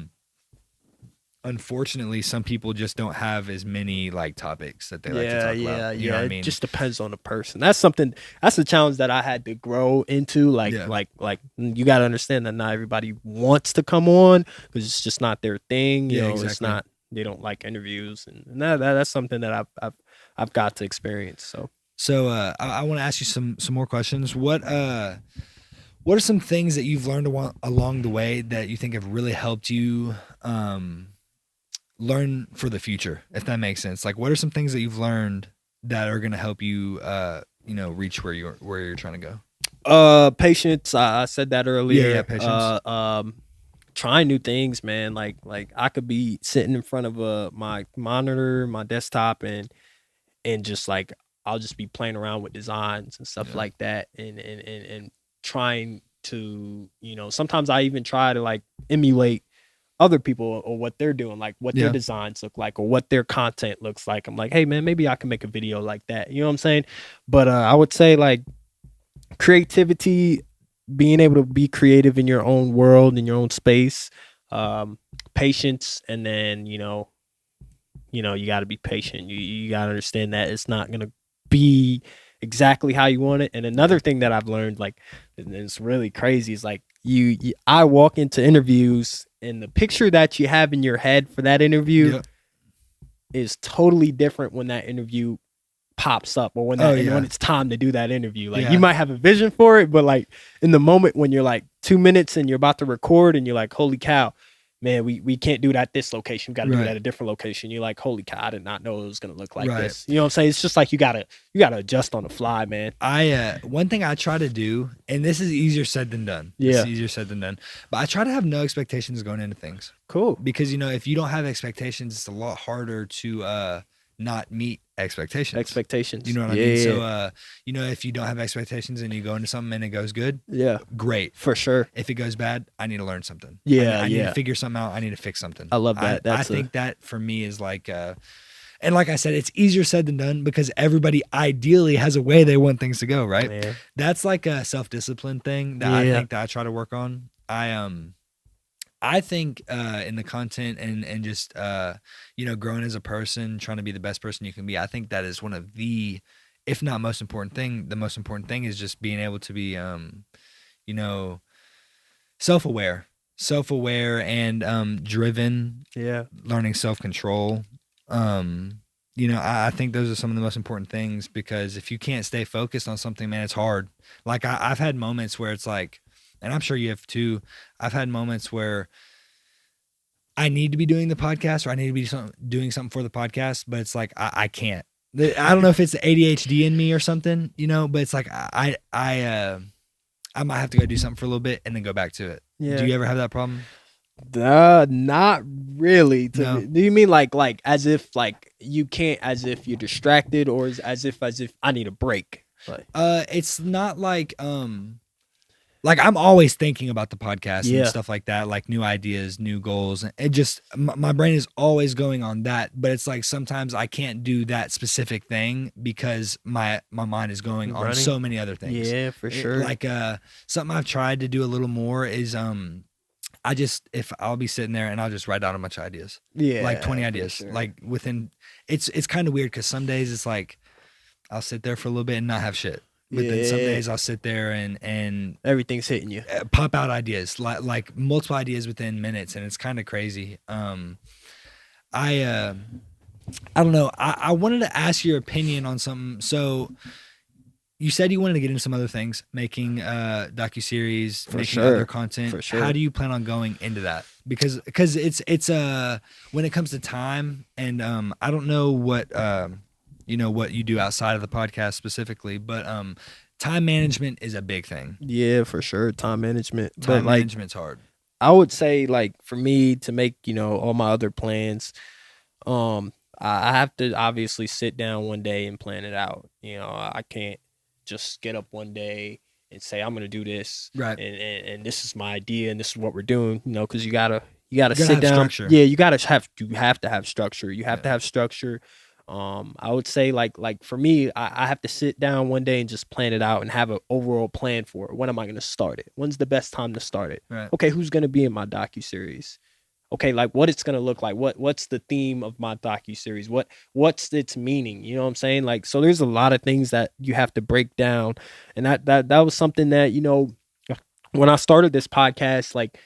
Speaker 1: unfortunately some people just don't have as many like topics that they like to talk about. You know what I mean?
Speaker 2: It just depends on the person. That's a challenge that I had to grow into. Like,
Speaker 1: Yeah.
Speaker 2: like you got to understand that not everybody wants to come on because it's just not their thing. You
Speaker 1: Yeah,
Speaker 2: know, it's
Speaker 1: exactly.
Speaker 2: not, they don't like interviews, and that's something that I've got to experience.
Speaker 1: So I want to ask you some more questions. What are some things that you've learned along the way that you think have really helped you learn for the future, if that makes sense? Like, what are some things that you've learned that are going to help you, you know, reach where you're trying to
Speaker 2: go. Patience. I said that earlier.
Speaker 1: Yeah, patience.
Speaker 2: Trying new things, man. Like I could be sitting in front of my monitor, my desktop, and just like I'll just be playing around with designs and stuff like that, and trying to, you know, sometimes I even try to like emulate other people or what they're doing, like what their designs look like or what their content looks like. I'm like, hey man, maybe I can make a video like that. You know what I'm saying? But I would say like creativity, being able to be creative in your own world, in your own space, patience, and then, you know, you got to be patient. You got to understand that it's not going to be exactly how you want it. And another thing that I've learned, like, and it's really crazy, is like I walk into interviews and the picture that you have in your head for that interview is totally different when that interview pops up, or when when it's time to do that interview. Like you might have a vision for it, but like in the moment when you're like 2 minutes and you're about to record and you're like, holy cow, man, we can't do that at this location. We got to do it at a different location. You're like, holy cow, I did not know it was going to look like this. You know what I'm saying? It's just like you gotta adjust on the fly, man.
Speaker 1: One thing I try to do, and this is easier said than done.
Speaker 2: Yeah.
Speaker 1: It's easier said than done. But I try to have no expectations going into things.
Speaker 2: Cool.
Speaker 1: Because, you know, if you don't have expectations, it's a lot harder to not meet expectations.
Speaker 2: You
Speaker 1: know what I mean? So, you know, if you don't have expectations and you go into something and it goes good, great.
Speaker 2: For sure.
Speaker 1: If it goes bad, I need to learn something.
Speaker 2: I
Speaker 1: need to figure something out. I need to fix something.
Speaker 2: I love that.
Speaker 1: I think that for me is like, and like I said, it's easier said than done because everybody ideally has a way they want things to go, right?
Speaker 2: Man.
Speaker 1: That's like a self-discipline thing that I think that I try to work on. I think in the content and just you know, growing as a person, trying to be the best person you can be, I think that is one of the, if not most important thing, the most important thing is just being able to be you know, self-aware and driven. Learning self-control. You know, I think those are some of the most important things, because if you can't stay focused on something, man, it's hard. Like I've had moments where it's like, and I'm sure you have too, I've had moments where I need to be doing the podcast or I need to be doing something for the podcast, but it's like I can't. I don't know if it's the ADHD in me or something, but it's like I might have to go do something for a little bit and then go back to it.
Speaker 2: Yeah.
Speaker 1: Do you ever have that problem?
Speaker 2: Not really.
Speaker 1: No.
Speaker 2: Do you mean like as if like you can't, as if you're distracted, or as if I need a break? Like,
Speaker 1: It's not like I'm always thinking about the podcast and stuff like that, like new ideas, new goals. It just my brain is always going on that, but it's like sometimes I can't do that specific thing because my mind is going on so many other things.
Speaker 2: Yeah, for sure.
Speaker 1: Like something I've tried to do a little more is if I'll be sitting there and I'll just write down a bunch of ideas.
Speaker 2: Yeah.
Speaker 1: Like 20 ideas.
Speaker 2: Sure.
Speaker 1: Like it's kind of weird because some days it's like I'll sit there for a little bit and not have shit. But then some days I'll sit there and
Speaker 2: everything's hitting you.
Speaker 1: Pop out ideas, like multiple ideas within minutes, and it's kind of crazy. I don't know. I wanted to ask your opinion on something. So you said you wanted to get into some other things, making docuseries, making other content.
Speaker 2: For sure.
Speaker 1: How do you plan on going into that? Because it's when it comes to time, and I don't know what what you do outside of the podcast specifically, but time management is a big thing.
Speaker 2: Yeah, for sure. Time management.
Speaker 1: Time management's hard.
Speaker 2: I would say, like, for me to make, all my other plans, I have to obviously sit down one day and plan it out. I can't just get up one day and say, I'm going to do this. Right. And this is my idea and this is what we're doing, because you gotta sit down. Structure. Yeah, you have to have structure. You have to have structure. I would say like for me, I have to sit down one day and just plan it out and have an overall plan for it. When am I going to start it? When's the best time to start it? Right. Okay, who's going to be in my docuseries? Okay, like what it's going to look like. What's the theme of my docuseries? What's its meaning? You know what I'm saying? Like, so there's a lot of things that you have to break down. And that was something that, when I started this podcast, like,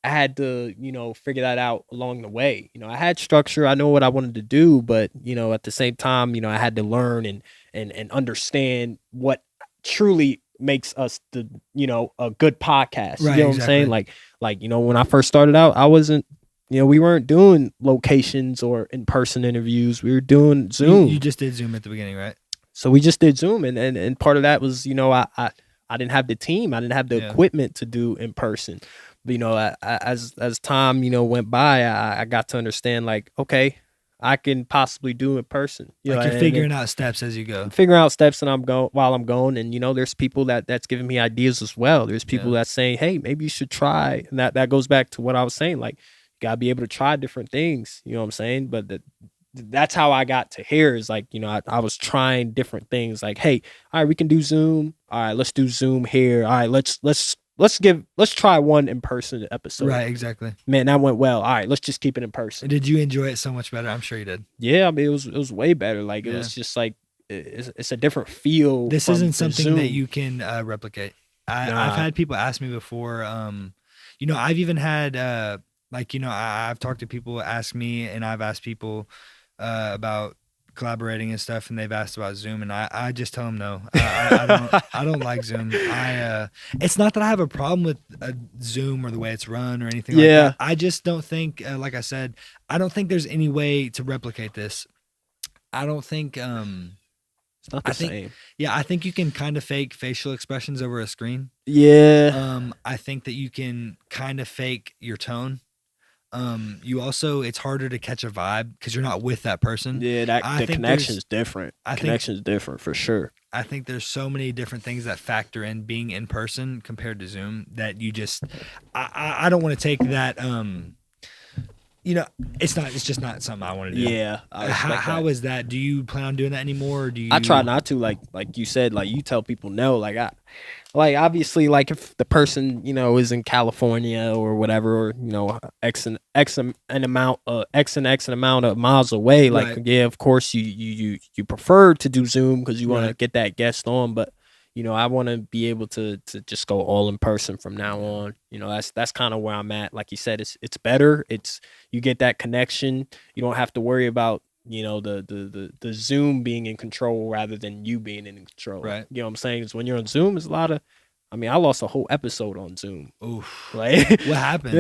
Speaker 2: I had to, figure that out along the way. I had structure. I know what I wanted to do, but, at the same time, I had to learn and understand what truly makes us a good podcast.
Speaker 1: Right,
Speaker 2: you know what I'm saying? Like, when I first started out, I wasn't, we weren't doing locations or in-person interviews. We were doing Zoom.
Speaker 1: You just did Zoom at the beginning, right?
Speaker 2: So we just did Zoom. And part of that was, I didn't have the team. I didn't have the equipment to do in person. As time, went by, I got to understand, like, okay, I can possibly do in person.
Speaker 1: You're figuring out steps as you go.
Speaker 2: Figuring out steps and while I'm going. And, there's people that's giving me ideas as well. There's people that's saying, hey, maybe you should try. And that goes back to what I was saying. Like, you got to be able to try different things. You know what I'm saying? But that's how I got to here is like, I was trying different things. Like, hey, all right, we can do Zoom. All right, let's do Zoom here. All right, let's try one in-person episode.
Speaker 1: Right, exactly.
Speaker 2: Man, that went well. All right, let's just keep it in person.
Speaker 1: Did you enjoy it so much better? I'm sure you did.
Speaker 2: Yeah, I mean, it was way better. Like, it was just like, it's a different feel.
Speaker 1: This isn't something that you can replicate. I've had people ask me before, I've even had, I've talked to people ask me, and I've asked people about collaborating and stuff, and they've asked about Zoom, and I just tell them no. I don't like Zoom. It's not that I have a problem with Zoom or the way it's run or anything like that. I just don't think, like I said, I don't think there's any way to replicate this. I don't think
Speaker 2: it's not the same.
Speaker 1: Yeah, I think you can kind of fake facial expressions over a screen.
Speaker 2: Yeah.
Speaker 1: I think that you can kind of fake your tone. You also, it's harder to catch a vibe because you're not with that person.
Speaker 2: Yeah, the connection's different. Connection's different for sure.
Speaker 1: I think there's so many different things that factor in being in person compared to Zoom that you just, I don't want to take that, it's just not something I want to do.
Speaker 2: Yeah.
Speaker 1: How is that? Do you plan on doing that anymore? Or do you?
Speaker 2: I try not to, like you said, like you tell people no, obviously, like if the person, is in California or whatever, or, X amount of miles away, like, right. Yeah, of course you prefer to do Zoom because you want to get that guest on, but I want to be able to just go all in person from now on. That's kind of where I'm at. Like you said, it's better. You get that connection. You don't have to worry about, the Zoom being in control rather than you being in control.
Speaker 1: Right.
Speaker 2: You know what I'm saying? Is when you're on Zoom, there's a lot of I mean, I lost a whole episode on Zoom.
Speaker 1: Oof.
Speaker 2: Like,
Speaker 1: What happened?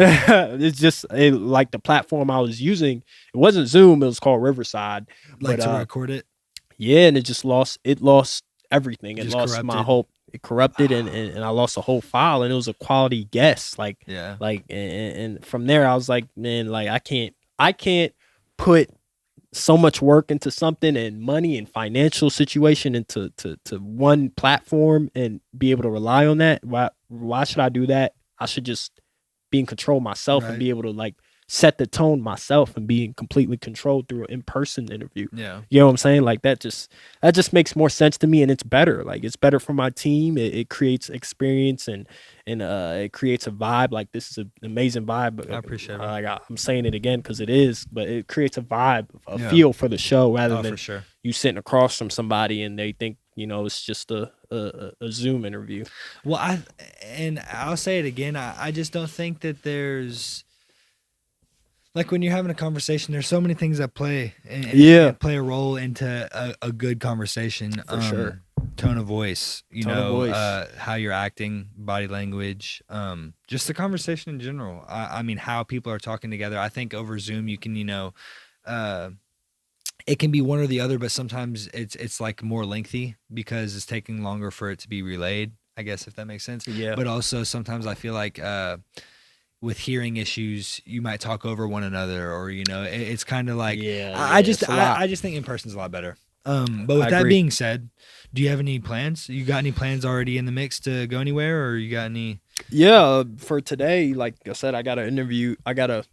Speaker 2: it's just like the platform I was using. It wasn't Zoom. It was called Riverside.
Speaker 1: Like
Speaker 2: But
Speaker 1: to record it?
Speaker 2: yeah, and it lost everything. It
Speaker 1: Just
Speaker 2: lost my
Speaker 1: corrupted?
Speaker 2: whole. It corrupted, and I lost a whole file, and it was a quality guest. Like,
Speaker 1: Yeah.
Speaker 2: and from there, I was like, man, like I can't put so much work into something and money and financial situation into to one platform and be able to rely on that. Why should I do that? I should just be in control myself and
Speaker 1: Right.
Speaker 2: be able to like set the tone myself and being completely controlled through an in-person interview.
Speaker 1: Yeah.
Speaker 2: You know what I'm saying? Like that just makes more sense to me, and it's better. Like it's better for my team. It creates experience and it creates a vibe. Like this is an amazing vibe.
Speaker 1: I appreciate it.
Speaker 2: Like I'm saying it again because it is, but it creates a vibe, a
Speaker 1: Yeah.
Speaker 2: feel for the show rather
Speaker 1: Oh,
Speaker 2: than
Speaker 1: for sure.
Speaker 2: you sitting across from somebody and they think it's just a Zoom interview.
Speaker 1: Well, I'll say it again. I just don't think that there's like when you're having a conversation, there's so many things that play and play a role into a good conversation.
Speaker 2: For sure.
Speaker 1: Tone of voice,
Speaker 2: Tone of voice.
Speaker 1: how you're acting, body language, just the conversation in general. I mean, how people are talking together. I think over Zoom you can, it can be one or the other, but sometimes it's like more lengthy because it's taking longer for it to be relayed, I guess, if that makes sense.
Speaker 2: Yeah.
Speaker 1: But also sometimes I feel like with hearing issues, you might talk over one another, or it's kind of like I just think in person's a lot better. But with that being said, do you have any plans? You got any plans already in the mix to go anywhere, or you got any?
Speaker 2: Yeah, for today, like I said, I got an interview. I got an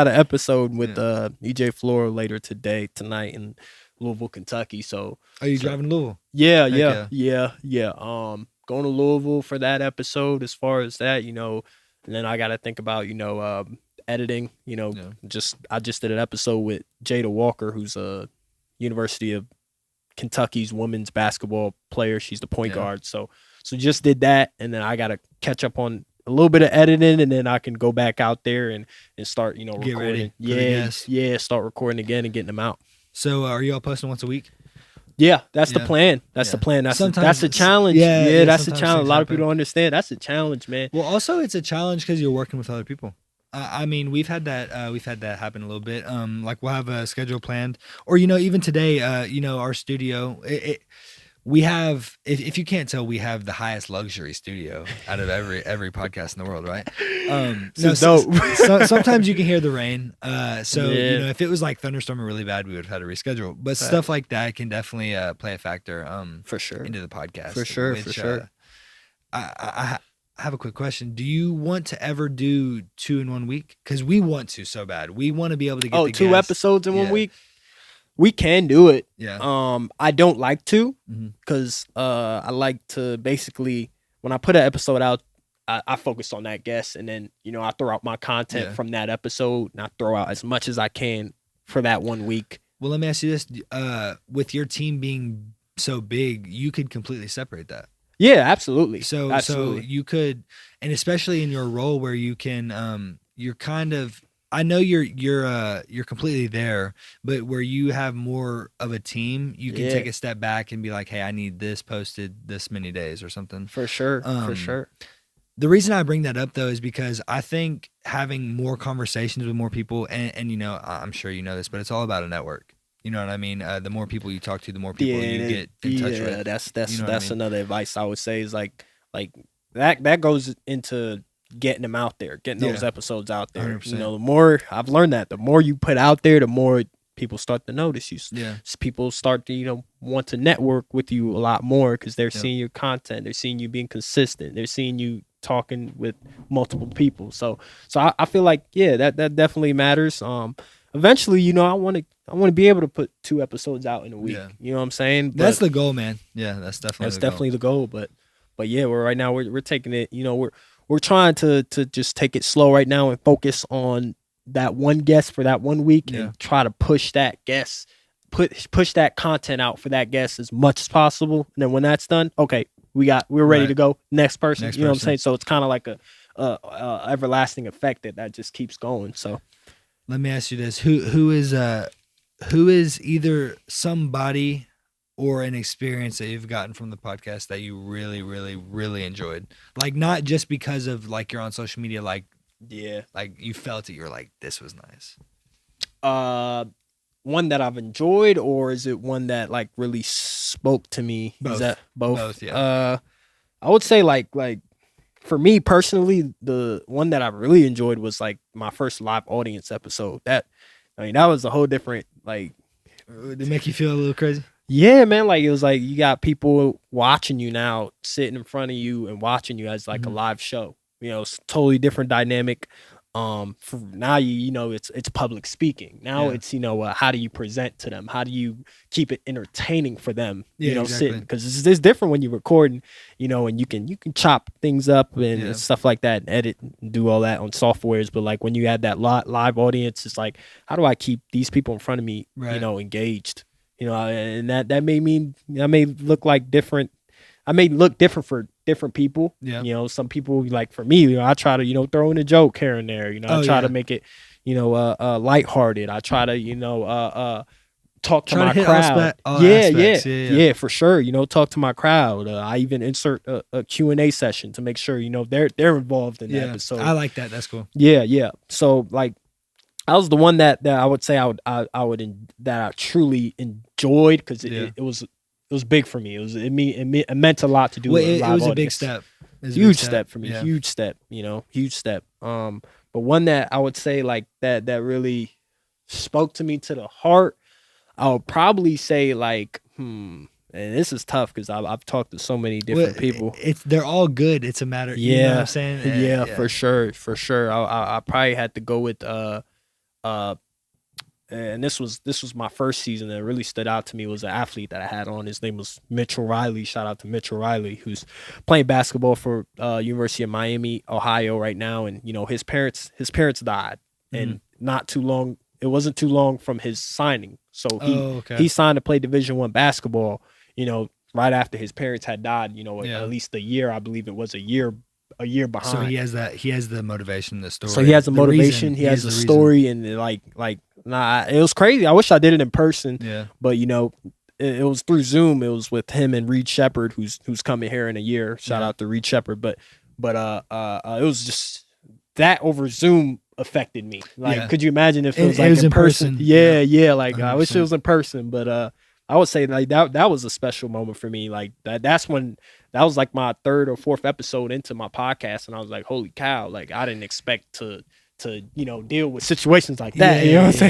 Speaker 2: episode with EJ Flora later tonight in Louisville, Kentucky. So
Speaker 1: Are you driving to Louisville?
Speaker 2: Yeah. Going to Louisville for that episode. As far as that, and then I got to think about editing. I just did an episode with Jada Walker, who's a University of Kentucky's women's basketball player. She's the point guard. So just did that, and then I got to catch up on a little bit of editing, and then I can go back out there and start
Speaker 1: Get
Speaker 2: recording.
Speaker 1: ready
Speaker 2: Start recording again and getting them out.
Speaker 1: So are you all posting once a week?
Speaker 2: Yeah, that's the plan. That's the plan. That's a challenge. That's a challenge. A lot of people don't understand. That's a challenge, man.
Speaker 1: Well, also it's a challenge because you're working with other people. I mean, we've had that happen a little bit. Like we'll have a schedule planned, or even today, our studio. We have, if you can't tell, we have the highest luxury studio out of every podcast in the world, right? Sometimes you can hear the rain. If it was like thunderstorm or really bad, we would have had to reschedule. But stuff like that can definitely play a factor. For sure. Into the podcast.
Speaker 2: For sure.
Speaker 1: I have a quick question. Do you want to ever do 2 in 1 week? Because we want to so bad. We want to be able to get
Speaker 2: 2 episodes in 1 week. We can do it.
Speaker 1: Yeah.
Speaker 2: I don't like to because I like to basically when I put an episode out, I focus on that guest, and then I throw out my content from that episode, and I throw out as much as I can for that 1 week.
Speaker 1: Well, let me ask you this: with your team so big, you could completely separate that.
Speaker 2: Yeah, absolutely.
Speaker 1: So you could, and especially in your role where you can, you're kind of. I know you're completely there, but where you have more of a team, you can take a step back and be like, "Hey, I need this posted this many days or something."
Speaker 2: For sure.
Speaker 1: The reason I bring that up though is because I think having more conversations with more people, and I'm sure you know this, but it's all about a network. You know what I mean? The more people you talk to, the more people you get in touch with.
Speaker 2: Yeah, that's another advice I would say is like that goes into getting them out there, getting those episodes out there.
Speaker 1: 100%.
Speaker 2: The more I've learned that, the more you put out there, the more people start to notice you.
Speaker 1: Yeah.
Speaker 2: People start to want to network with you a lot more because they're seeing your content, they're seeing you being consistent, they're seeing you talking with multiple people. So I feel like that definitely matters. Eventually, I want to be able to put 2 episodes out in a week.
Speaker 1: Yeah.
Speaker 2: You know what I'm saying?
Speaker 1: That's the goal, man. Yeah, that's definitely
Speaker 2: the goal. But yeah, we're taking it. We're trying to just take it slow right now and focus on that one guest for that 1 week and try to push that guest, push that content out for that guest as much as possible. And then when that's done, okay, we're ready to go. Next person. What I'm saying? So it's kind of like a everlasting effect that just keeps going. So
Speaker 1: let me ask you this: who is either somebody or an experience that you've gotten from the podcast that you really, really, really enjoyed? Like not just because of like you're on social media, like you felt it, you're like, this was nice.
Speaker 2: One that I've enjoyed, or is it one that like really spoke to me?
Speaker 1: Both.
Speaker 2: Is that both?
Speaker 1: Both, yeah.
Speaker 2: I would say like for me personally, the one that I really enjoyed was like my first live audience episode. That was a whole different like.
Speaker 1: Did it make you feel a little crazy?
Speaker 2: Yeah, man. Like it was like you got people watching you now, sitting in front of you and watching you as like a live show. It's totally different dynamic. For now, it's public speaking. Now it's how do you present to them? How do you keep it entertaining for them?
Speaker 1: Exactly.
Speaker 2: Sitting, because it's different when you record, and you can chop things up and stuff like that, and edit, and do all that on softwares. But like when you add that live audience, it's like, how do I keep these people in front of me, engaged? And that may look like different. I may look different for different people.
Speaker 1: Yeah.
Speaker 2: Some people, like for me, I try to, throw in a joke here and there. I try to make it, lighthearted. I try to, talk to my crowd. Yeah, for sure. Talk to my crowd. I even insert a Q&A session to make sure, they're involved in the episode.
Speaker 1: I like that. That's cool.
Speaker 2: Yeah. So like, that was the one that I would say that I truly enjoyed, because it was big for me. It meant a lot to do. It was
Speaker 1: a big step.
Speaker 2: Huge step for me. Yeah. Huge step. Huge step. But one that I would say like that really spoke to me to the heart, I would probably say like, and this is tough because I've talked to so many different people.
Speaker 1: They're all good. It's a matter. You know what I'm saying?
Speaker 2: Yeah, for sure. I probably had to go with and this was my first season that really stood out to me, was an athlete that I had on. His name was Mitchell Riley. Shout out to Mitchell Riley, who's playing basketball for University of Miami, Ohio right now. And his parents died, and it wasn't too long from his signing. So he signed to play Division I basketball, right after his parents had died, at least a year. I believe it was a year behind.
Speaker 1: So he has the motivation, the story.
Speaker 2: So he has the motivation, he has the story, and like it was crazy. I wish I did it in person.
Speaker 1: Yeah.
Speaker 2: But it was through Zoom. It was with him and Reed Shepard, who's coming here in a year. Shout out to Reed Shepard. But it was just that over Zoom affected me. Like, could you imagine if it was like in person? Yeah. Like 100%. I wish it was in person, but I would say like that was a special moment for me. Like that was like my third or fourth episode into my podcast, and I was like, holy cow! Like I didn't expect to deal with situations like that. You know what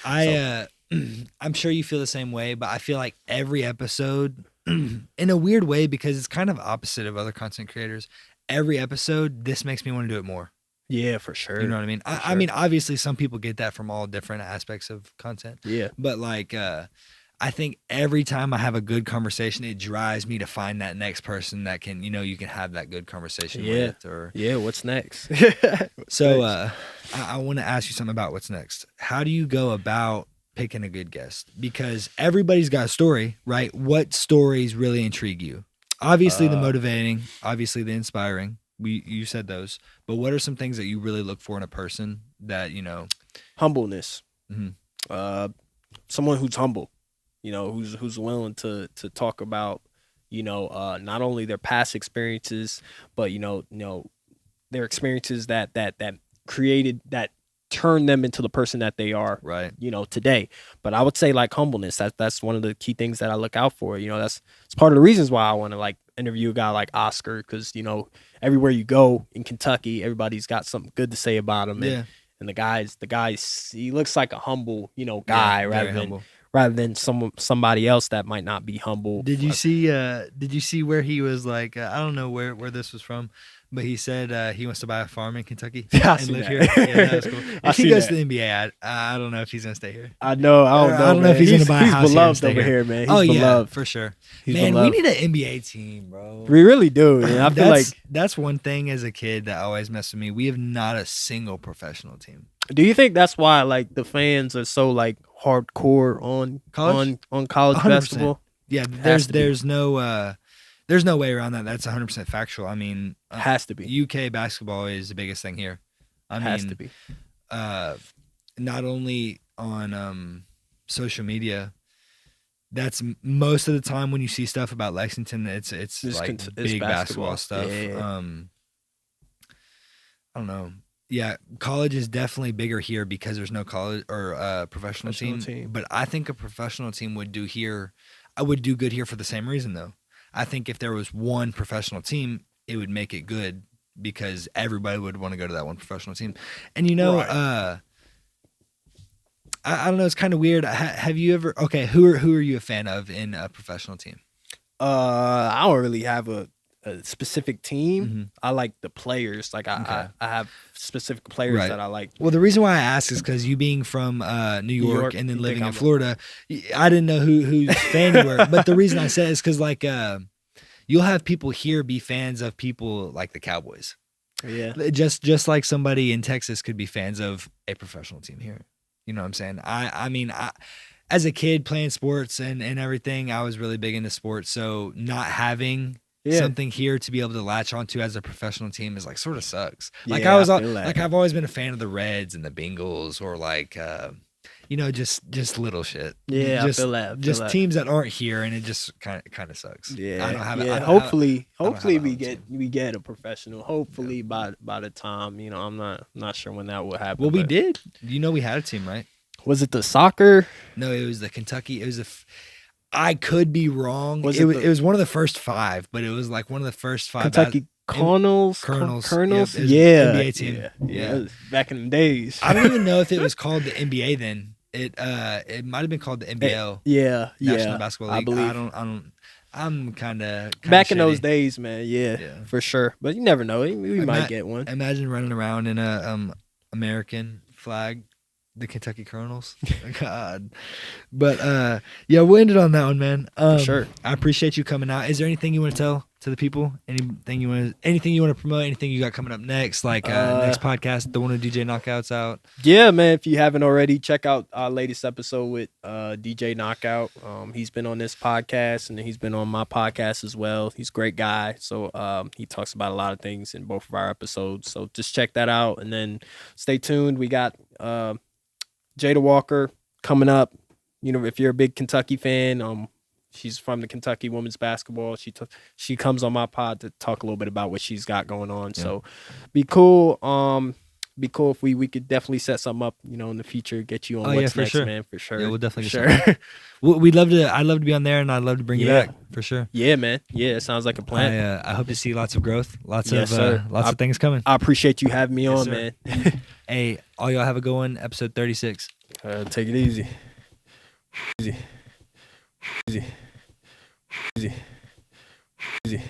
Speaker 2: I'm
Speaker 1: saying? I'm sure you feel the same way, but I feel like every episode, in a weird way, because it's kind of opposite of other content creators. Every episode, this makes me want to do it more.
Speaker 2: Yeah, for sure.
Speaker 1: You know what I mean? I mean, obviously, some people get that from all different aspects of content.
Speaker 2: Yeah,
Speaker 1: but like, I think every time I have a good conversation, it drives me to find that next person that can, you can have that good conversation with. Or
Speaker 2: what's next?
Speaker 1: I want to ask you something about what's next. How do you go about picking a good guest? Because everybody's got a story, right? What stories really intrigue you? Obviously the motivating, obviously the inspiring. You said those, but what are some things that you really look for in a person that,
Speaker 2: Humbleness.
Speaker 1: Mm-hmm.
Speaker 2: Someone who's humble. Who's willing to talk about, not only their past experiences, but their experiences that created, that turned them into the person that they are,
Speaker 1: right?
Speaker 2: Today. But I would say like humbleness. That's one of the key things that I look out for. It's part of the reasons why I want to like interview a guy like Oscar, because everywhere you go in Kentucky, everybody's got something good to say about him.
Speaker 1: Yeah.
Speaker 2: And the guys, he looks like a humble, guy, rather than somebody else that might not be humble.
Speaker 1: Did you see where he was like, I don't know where this was from, but he said he wants to buy a farm in Kentucky and live here. Yeah, that was cool. If he goes to the NBA, I don't know if he's gonna stay here.
Speaker 2: I know. I don't know
Speaker 1: if he's gonna buy a house
Speaker 2: beloved
Speaker 1: here
Speaker 2: over here, man.
Speaker 1: He's
Speaker 2: beloved.
Speaker 1: Yeah, for sure.
Speaker 2: He's
Speaker 1: man,
Speaker 2: beloved.
Speaker 1: we need an NBA team, bro.
Speaker 2: We really do. And I feel like
Speaker 1: that's one thing as a kid that always messed with me. We have not a single professional team.
Speaker 2: Do you think that's why like the fans are so like hardcore on college 100%. Basketball?
Speaker 1: Yeah, there's no way around that. That's 100% factual. I mean,
Speaker 2: has to be.
Speaker 1: UK basketball is the biggest thing here.
Speaker 2: Has to be.
Speaker 1: Not only on social media, that's most of the time when you see stuff about Lexington, it's like
Speaker 2: It's
Speaker 1: big basketball stuff.
Speaker 2: Yeah.
Speaker 1: I don't know. Yeah, college is definitely bigger here because there's no college or professional team. But I think a professional team would do good here for the same reason though. I think if there was one professional team, it would make it good because everybody would want to go to that one professional team. And
Speaker 2: Right.
Speaker 1: I don't know, it's kind of weird. Have you ever who are you a fan of in a professional team?
Speaker 2: I don't really have a specific team.
Speaker 1: Mm-hmm.
Speaker 2: I like the players. Like I have specific players
Speaker 1: Right.
Speaker 2: that I like.
Speaker 1: Well, the reason why I ask is because you being from New York and then
Speaker 2: you
Speaker 1: living
Speaker 2: think
Speaker 1: in
Speaker 2: I'm
Speaker 1: Florida, I didn't know whose fan you were. But the reason I said is because like you'll have people here be fans of people like the Cowboys.
Speaker 2: Yeah.
Speaker 1: Just like somebody in Texas could be fans of a professional team here. You know what I'm saying? I mean, as a kid playing sports and everything, I was really big into sports. So not having something here to be able to latch onto as a professional team is like sort of sucks. Like
Speaker 2: Yeah,
Speaker 1: I was
Speaker 2: I feel that.
Speaker 1: like I've always been a fan of the Reds and the Bengals or like just little shit.
Speaker 2: Yeah,
Speaker 1: just,
Speaker 2: I feel that.
Speaker 1: Just teams that aren't here, and it just kind of sucks.
Speaker 2: Yeah,
Speaker 1: I don't have it.
Speaker 2: yeah.
Speaker 1: I don't
Speaker 2: Hopefully
Speaker 1: have
Speaker 2: we
Speaker 1: team.
Speaker 2: get a professional. Hopefully by the time I'm not sure when that will happen.
Speaker 1: Well, we
Speaker 2: but-
Speaker 1: did. We had a team, right?
Speaker 2: Was it the soccer?
Speaker 1: No, it was the Kentucky. It was I could be wrong.
Speaker 2: Was
Speaker 1: it
Speaker 2: it
Speaker 1: was one of the first 5, but it was like one of the first 5
Speaker 2: Kentucky Colonels.
Speaker 1: Colonels.
Speaker 2: Colonels.
Speaker 1: Yep, it was
Speaker 2: Yeah,
Speaker 1: NBA team.
Speaker 2: Yeah. It was back in the days.
Speaker 1: I don't even know if it was called the NBA then. It might have been called the NBL.
Speaker 2: Yeah,
Speaker 1: National Basketball League.
Speaker 2: I believe.
Speaker 1: I don't. I'm kind of
Speaker 2: Back in those days, man. Yeah, for sure. But you never know. We might get one.
Speaker 1: Imagine running around in a American flag, the Kentucky Colonels. God. But yeah, we'll end it on that one, man.
Speaker 2: For sure.
Speaker 1: I appreciate you coming out. Is there anything you want to tell to the people? Anything you want to promote? Anything you got coming up next? Like next podcast, the one with DJ Knockouts out.
Speaker 2: Yeah, man. If you haven't already, check out our latest episode with DJ Knockout. He's been on this podcast and he's been on my podcast as well. He's a great guy. So he talks about a lot of things in both of our episodes. So just check that out and then stay tuned. We got Jada Walker coming up. If you're a big Kentucky fan, she's from the Kentucky women's basketball. She comes on my pod to talk a little bit about what she's got going on. Yeah. So be cool. Be cool if we could definitely set something up, in the future, get you on what's next,
Speaker 1: sure.
Speaker 2: man, for sure.
Speaker 1: Yeah, we'll definitely
Speaker 2: get sure.
Speaker 1: We'd love to. I'd love to be on there, and I'd love to bring you back for sure.
Speaker 2: Yeah, man. Yeah, it sounds like a plan.
Speaker 1: I hope to see lots of growth, lots of things coming.
Speaker 2: I appreciate you having me on,
Speaker 1: sir.
Speaker 2: man.
Speaker 1: Hey, all y'all have a good one. Episode 36.
Speaker 2: Take it easy. Easy.